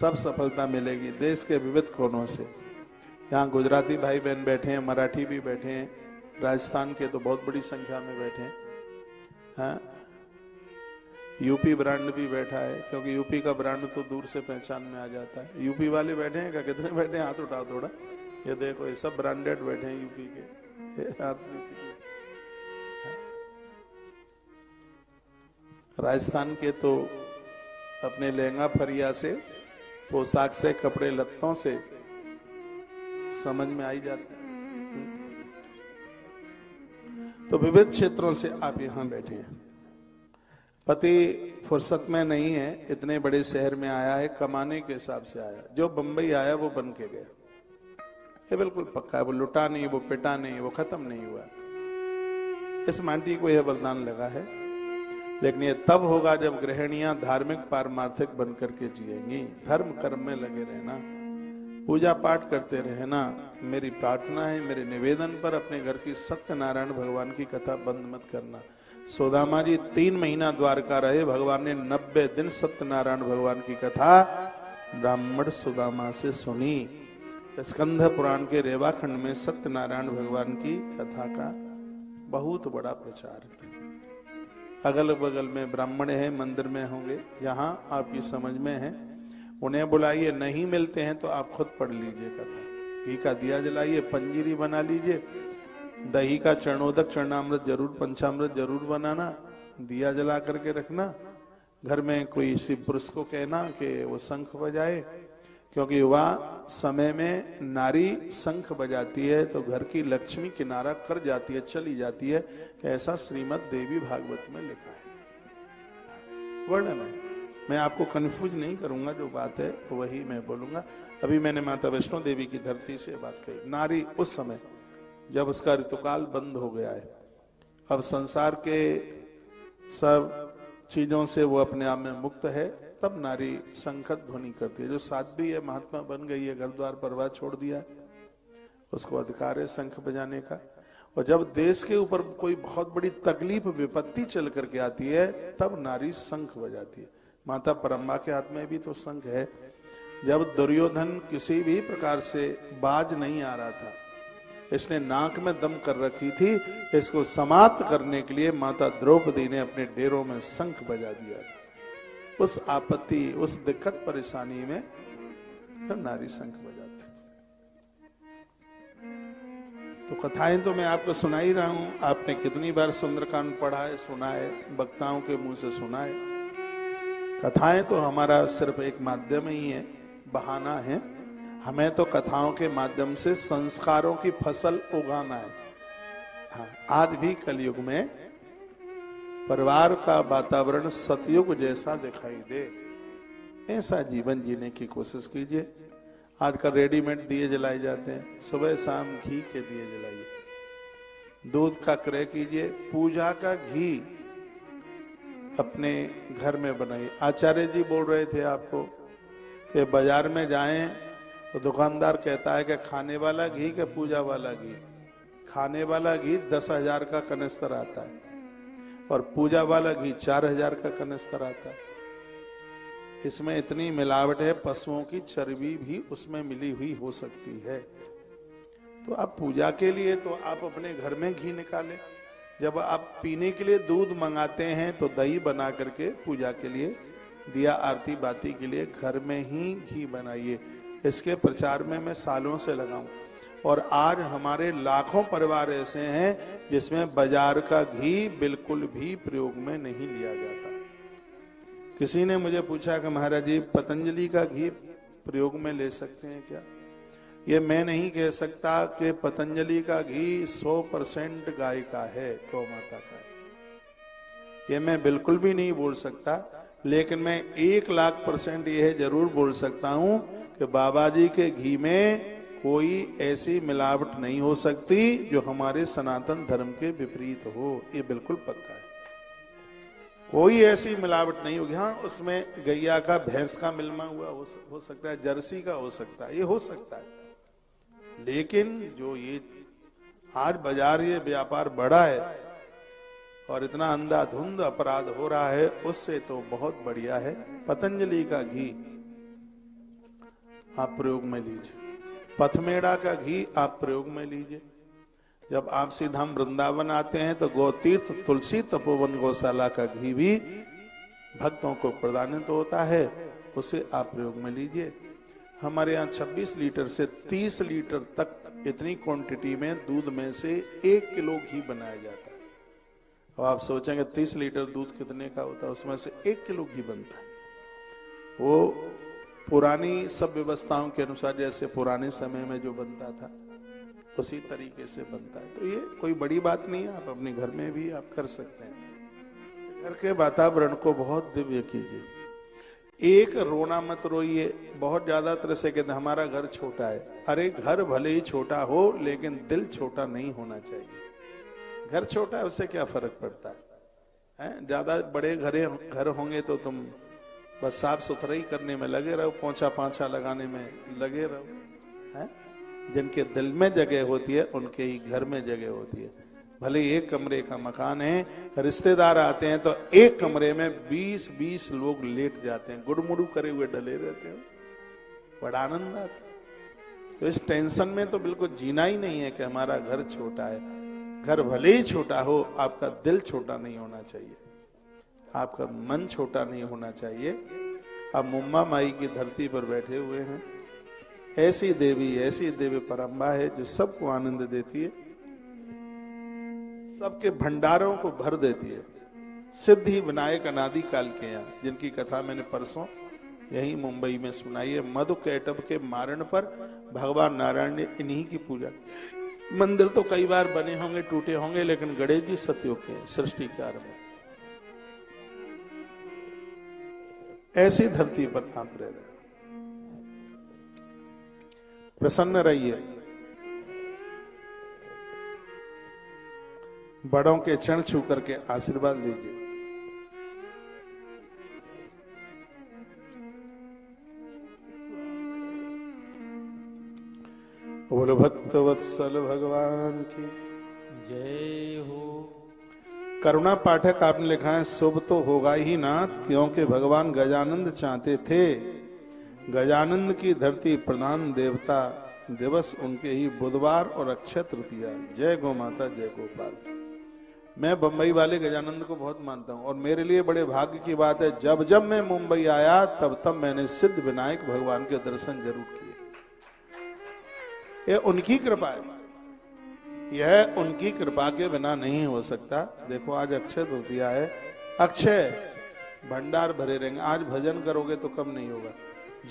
सब सफलता मिलेगी। देश के विविध कोनों से, यहाँ गुजराती भाई बहन बैठे हैं, मराठी भी बैठे हैं, राजस्थान के तो बहुत बड़ी संख्या में बैठे हैं, हाँ? यूपी ब्रांड भी बैठा है, क्योंकि यूपी का ब्रांड तो दूर से पहचान में आ जाता है। यूपी वाले बैठे हैं क्या? कितने बैठे हैं? हाथ उठाओ थोड़ा, ये देखो, ये सब ब्रांडेड बैठे हैं यूपी के, हाथ नीचे। राजस्थान के तो अपने लहंगा फरिया से, पोशाक से, कपड़े लत्तों से समझ में आई जाते हैं। तो विविध क्षेत्रों से आप यहां बैठे हैं। पति फुर्सत में नहीं है, इतने बड़े शहर में आया है, कमाने के हिसाब से आया। जो बंबई आया वो बन के गया, ये बिल्कुल पक्का है। वो लुटा नहीं, वो पिटा नहीं, वो खत्म नहीं हुआ। इस माटी को यह वरदान लगा है, लेकिन ये तब होगा जब गृहिणियां धार्मिक पारमार्थिक बन करके जिएंगी। धर्म कर्म में लगे रहना, पूजा पाठ करते रहना। मेरी प्रार्थना है, मेरे निवेदन पर अपने घर की सत्यनारायण भगवान की कथा बंद मत करना। सुदामा जी 3 महीना द्वारका रहे, भगवान ने 90 दिन सत्यनारायण भगवान की कथा ब्राह्मण सुदामा से सुनी। स्कंध पुराण के रेवा खंड में सत्यनारायण भगवान की कथा का बहुत बड़ा प्रचार है। अगल बगल में ब्राह्मण है, मंदिर में होंगे, जहां आपकी समझ में है, उन्हें बुलाइए। नहीं मिलते हैं तो आप खुद पढ़ लीजिए कथा। घी का दिया जलाइए, पंजीरी बना लीजिए, दही का चरणोदक, चरणामृत जरूर, पंचामृत जरूर बनाना, दिया जला करके रखना। घर में कोई शिव पुरुष को कहना कि वो शंख बजाए, क्योंकि युवा समय में नारी शंख बजाती है तो घर की लक्ष्मी किनारा कर जाती है, चली जाती है। ऐसा श्रीमद् देवी भागवत में लिखा है, वर्णन है। मैं आपको कंफ्यूज नहीं करूंगा, जो बात है वही मैं बोलूंगा। अभी मैंने माता वैष्णो देवी की धरती से बात कही। नारी उस समय जब उसका ऋतुकाल बंद हो गया है, अब संसार के सब चीजों से वो अपने आप में मुक्त है, तब नारी संखत ध्वनि करती है। जो साध्वी है, महात्मा बन गई है, घर द्वार परिवार छोड़ दिया है, उसको अधिकार है शंख बजाने का। और जब देश के ऊपर कोई बहुत बड़ी तकलीफ, विपत्ति चल करके आती है, तब नारी शंख बजाती है। माता परम्बा के हाथ में भी तो शंख है। जब दुर्योधन किसी भी प्रकार से बाज नहीं आ रहा था, इसने नाक में दम कर रखी थी, इसको समाप्त करने के लिए माता द्रौपदी ने अपने डेरों में शंख बजा दिया था। उस आपत्ति, उस दिक्कत परेशानी में नारी शंख बजाती। तो कथाएं तो मैं आपको सुना ही रहा हूं। आपने कितनी बार सुंदरकांड पढ़ा है, सुना है, वक्ताओं के मुंह से सुना है। कथाएं तो हमारा सिर्फ एक माध्यम ही है, बहाना है। हमें तो कथाओं के माध्यम से संस्कारों की फसल उगाना है। हाँ, आज भी कलयुग में परिवार का वातावरण सतयुग जैसा दिखाई दे, ऐसा जीवन जीने की कोशिश कीजिए। आजकल रेडीमेड दिए जलाए जाते हैं, सुबह शाम घी के दिए जलाइए, दूध का क्रय कीजिए, पूजा का घी अपने घर में बनाइए। आचार्य जी बोल रहे थे आपको कि बाजार में जाएं तो दुकानदार कहता है कि खाने वाला घी कि पूजा वाला घी। खाने वाला घी 10,000 का कनिस्तर आता है और पूजा वाला घी 4,000 का कनिस्तर आता है। इसमें इतनी मिलावट है, पशुओं की चर्बी भी उसमें मिली हुई हो सकती है। तो आप पूजा के लिए तो आप अपने घर में घी निकालें। जब आप पीने के लिए दूध मंगाते हैं तो दही बना करके पूजा के लिए, दिया आरती बाती के लिए घर में ही घी बनाइए। इसके प्रचार में मैं सालों से लगा हूं और आज हमारे लाखों परिवार ऐसे हैं जिसमें बाजार का घी बिल्कुल भी प्रयोग में नहीं लिया जाता। किसी ने मुझे पूछा कि महाराज जी पतंजलि का घी प्रयोग में ले सकते हैं क्या? ये मैं नहीं कह सकता कि पतंजलि का घी 100% गाय का है, गौ माता का है। ये मैं बिल्कुल भी नहीं बोल सकता, लेकिन मैं 1,00,000% यह जरूर बोल सकता हूं कि बाबा जी के घी में कोई ऐसी मिलावट नहीं हो सकती जो हमारे सनातन धर्म के विपरीत हो। ये बिल्कुल पक्का है, कोई ऐसी मिलावट नहीं होगी। हाँ, उसमें गैया का, भैंस का मिलमा हुआ हो सकता है, जर्सी का हो सकता है, ये हो सकता है। लेकिन जो ये आज बाजार ये व्यापार बढ़ा है और इतना अंधाधुंध अपराध हो रहा है, उससे तो बहुत बढ़िया है पतंजलि का घी आप प्रयोग में लीजिए। पथमेड़ा का घी आप प्रयोग में लीजिए। जब आप सीधाम वृंदावन आते हैं तो गोतीर्थ तुलसी तपोवन गौशाला का घी भी भक्तों को प्रदानित होता है, उसे आप प्रयोग में लीजिए। हमारे यहाँ 26 लीटर से 30 लीटर तक इतनी क्वांटिटी में दूध में से 1 किलो घी बनाया जाता है। अब आप सोचेंगे 30 लीटर दूध कितने का होता है, उसमें से 1 किलो घी बनता है। वो पुरानी सब व्यवस्थाओं के अनुसार, जैसे पुराने समय में जो बनता था उसी तरीके से बनता है। तो ये कोई बड़ी बात नहीं है, आप अपने घर में भी आप कर सकते हैं। घर के वातावरण को बहुत दिव्य कीजिए। एक रोना मत रोइए, बहुत ज्यादा तरह से कहते हमारा घर छोटा है। अरे घर भले ही छोटा हो लेकिन दिल छोटा नहीं होना चाहिए। घर छोटा है उससे क्या फर्क पड़ता है? ज्यादा बड़े घर होंगे तो तुम बस साफ सुथराई करने में लगे रहो, पोंछा पांछा लगाने में लगे रहो। है जिनके दिल में जगह होती है उनके ही घर में जगह होती है। भले एक कमरे का मकान है, रिश्तेदार आते हैं तो एक कमरे में 20-20 लोग लेट जाते हैं, गुड़मुड़ू करे हुए डले रहते हैं, बड़ा आनंद आता है। तो इस टेंशन में तो बिल्कुल जीना ही नहीं है कि हमारा घर छोटा है। घर भले ही छोटा हो, आपका दिल छोटा नहीं होना चाहिए, आपका मन छोटा नहीं होना चाहिए। आप मुम्मा माई की धरती पर बैठे हुए हैं। ऐसी देवी परम्बा है जो सबको आनंद देती है, सबके भंडारों को भर देती है। सिद्धि विनायक अनादि काल के यहाँ, जिनकी कथा मैंने परसों यही मुंबई में सुनाई है। मधु कैटभ के मारण पर भगवान नारायण ने इन्हीं की पूजा। मंदिर तो कई बार बने होंगे, टूटे होंगे, लेकिन गणेश जी सत्युग के सृष्टिकार में। ऐसी धरती पर आप रह रहे, प्रसन्न रहिए। बड़ों के चरण छू करके आशीर्वाद लीजिए। बोलो भक्त वत्सल भगवान की जय हो। करुणा पाठक आपने लिखा है शुभ तो होगा ही नाथ, क्योंकि भगवान गजानंद चाहते थे गजानंद की धरती प्रधान देवता दिवस उनके ही बुधवार और अक्षय तृतीया। जय गौ माता, जय गोपाल। मैं बंबई वाले गजानंद को बहुत मानता हूं और मेरे लिए बड़े भाग्य की बात है, जब जब मैं मुंबई आया तब तब मैंने सिद्ध विनायक भगवान के दर्शन जरूर किए। ये उनकी कृपा है, यह उनकी कृपा के बिना नहीं हो सकता। देखो आज अक्षय तृतीया है, अक्षय भंडार भरे रहेंगे। आज भजन करोगे तो कम नहीं होगा,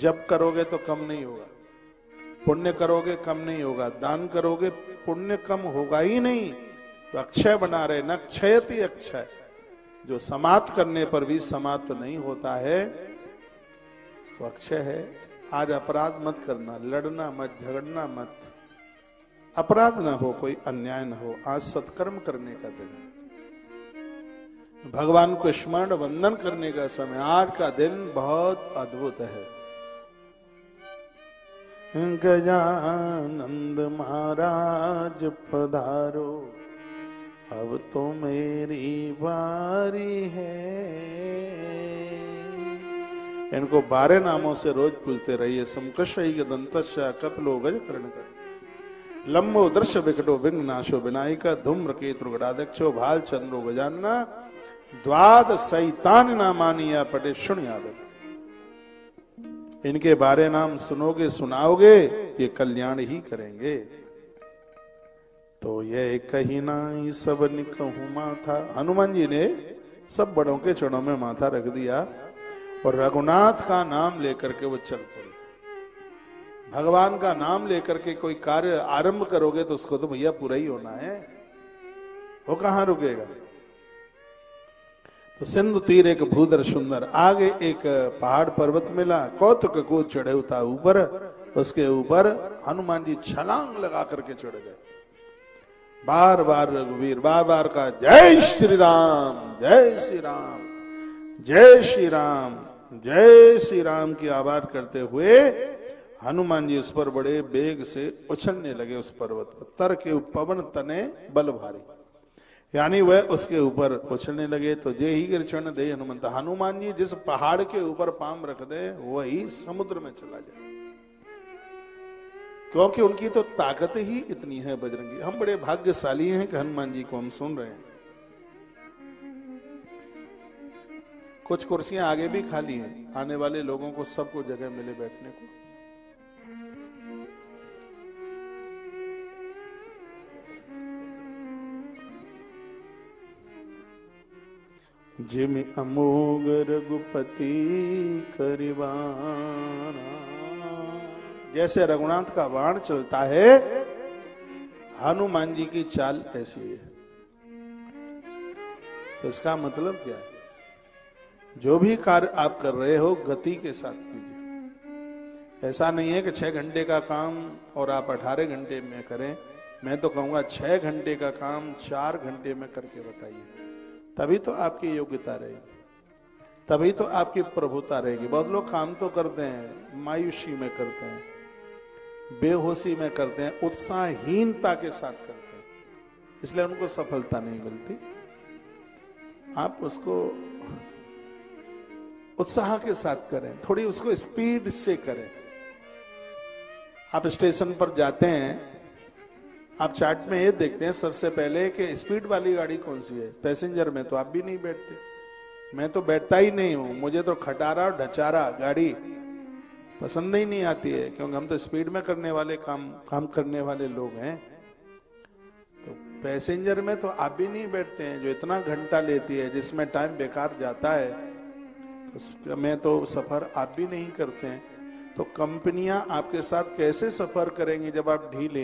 जप करोगे तो कम नहीं होगा, पुण्य करोगे कम नहीं होगा, दान करोगे पुण्य कम होगा ही नहीं। तो अक्षय बना रहे, न क्षयति अक्षय, जो समाप्त करने पर भी समाप्त नहीं होता है वो अक्षय है। आज अपराध मत करना, लड़ना मत, झगड़ना मत, अपराध न हो, कोई अन्याय न हो। आज सत्कर्म करने का दिन है, भगवान को स्मरण वंदन करने का समय। आज का दिन बहुत अद्भुत है। गजानंद महाराज पधारो, अब तो मेरी बारी है। इनको 12 नामों से रोज पूजते रहिए। समकर्षई दंतस्य कपिलो गज कर्ण कर, लंबो दृश्य विकटो विघ्नाशो विनायका, धूम्रकेतु गणाध्यक्षो भाल चंद्रो गजानना, द्वाद सैतान नामानिया पटे शुण यादव। इनके 12 नाम सुनोगे सुनाओगे, ये कल्याण ही करेंगे। तो ये कही नाई सब निकहु माथा। हनुमान जी ने सब बड़ों के चरणों में माथा रख दिया और रघुनाथ का नाम लेकर के वो चल पड़े। भगवान का नाम लेकर के कोई कार्य आरंभ करोगे तो उसको तो भैया पूरा ही होना है, वो कहां रुकेगा। तो सिंधु तीर एक भूधर सुंदर, आगे एक पहाड़ पर्वत मिला, कौतुक को चढ़े उता ऊपर, उसके ऊपर हनुमान जी छलांग लगा करके चढ़ गए। बार बार रघुवीर बार बार का जय श्री राम, जय श्री राम, जय श्री राम, जय श्री राम की आवाज करते हुए हनुमान जी उस पर बड़े वेग से उछलने लगे। उस पर्वत पर तर के पवन तने बल भारी, यानी वह उसके ऊपर उछलने लगे। तो जे ही गिरचरण दे हनुमंत, हनुमान जी जिस पहाड़ के ऊपर पांव रख दे वही समुद्र में चला जाए, क्योंकि उनकी तो ताकत ही इतनी है बजरंगी। हम बड़े भाग्यशाली हैं कि हनुमान जी को हम सुन रहे हैं। कुछ कुर्सियां आगे भी खाली हैं, आने वाले लोगों को सबको जगह मिले बैठने को। जिमि अमोघ रघुपति करिवाना। जैसे रघुनाथ का बाण चलता है, हनुमान जी की चाल ऐसी है। तो इसका मतलब क्या है? जो भी कार्य आप कर रहे हो गति के साथ कीजिए। ऐसा नहीं है कि 6 घंटे का काम और आप 18 घंटे में करें। मैं तो कहूंगा 6 घंटे का काम 4 घंटे में करके बताइए, तभी तो आपकी योग्यता रहेगी, तभी तो आपकी प्रभुता रहेगी। बहुत लोग काम तो करते हैं, मायूसी में करते हैं, बेहोशी में करते हैं, उत्साहहीनता के साथ करते हैं, इसलिए उनको सफलता नहीं मिलती। आप उसको उत्साह के साथ करें, थोड़ी उसको स्पीड से करें। आप स्टेशन पर जाते हैं, आप चार्ट में ये देखते हैं सबसे पहले कि स्पीड वाली गाड़ी कौन सी है। पैसेंजर में तो आप भी नहीं बैठते, मैं तो बैठता ही नहीं हूं। मुझे तो खटारा और ढचारा गाड़ी पसंद ही नहीं आती है, क्योंकि हम तो स्पीड में करने वाले काम करने वाले लोग हैं। तो पैसेंजर में तो आप भी नहीं बैठते हैं, जो इतना घंटा लेती है, जिसमें टाइम बेकार जाता है, उसमें तो सफर आप भी नहीं करते हैं। तो कंपनियां आपके साथ कैसे सफर करेंगी जब आप ढीले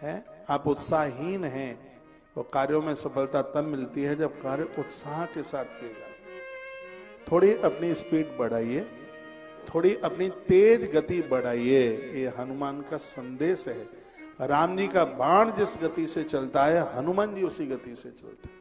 हैं, आप उत्साहहीन हैं। तो कार्यों में सफलता तब मिलती है जब कार्य उत्साह के साथ किए जाए। थोड़ी अपनी स्पीड बढ़ाइए, थोड़ी अपनी तेज गति बढ़ाइए। ये हनुमान का संदेश है। राम जी का बाण जिस गति से चलता है, हनुमान जी उसी गति से चलते हैं।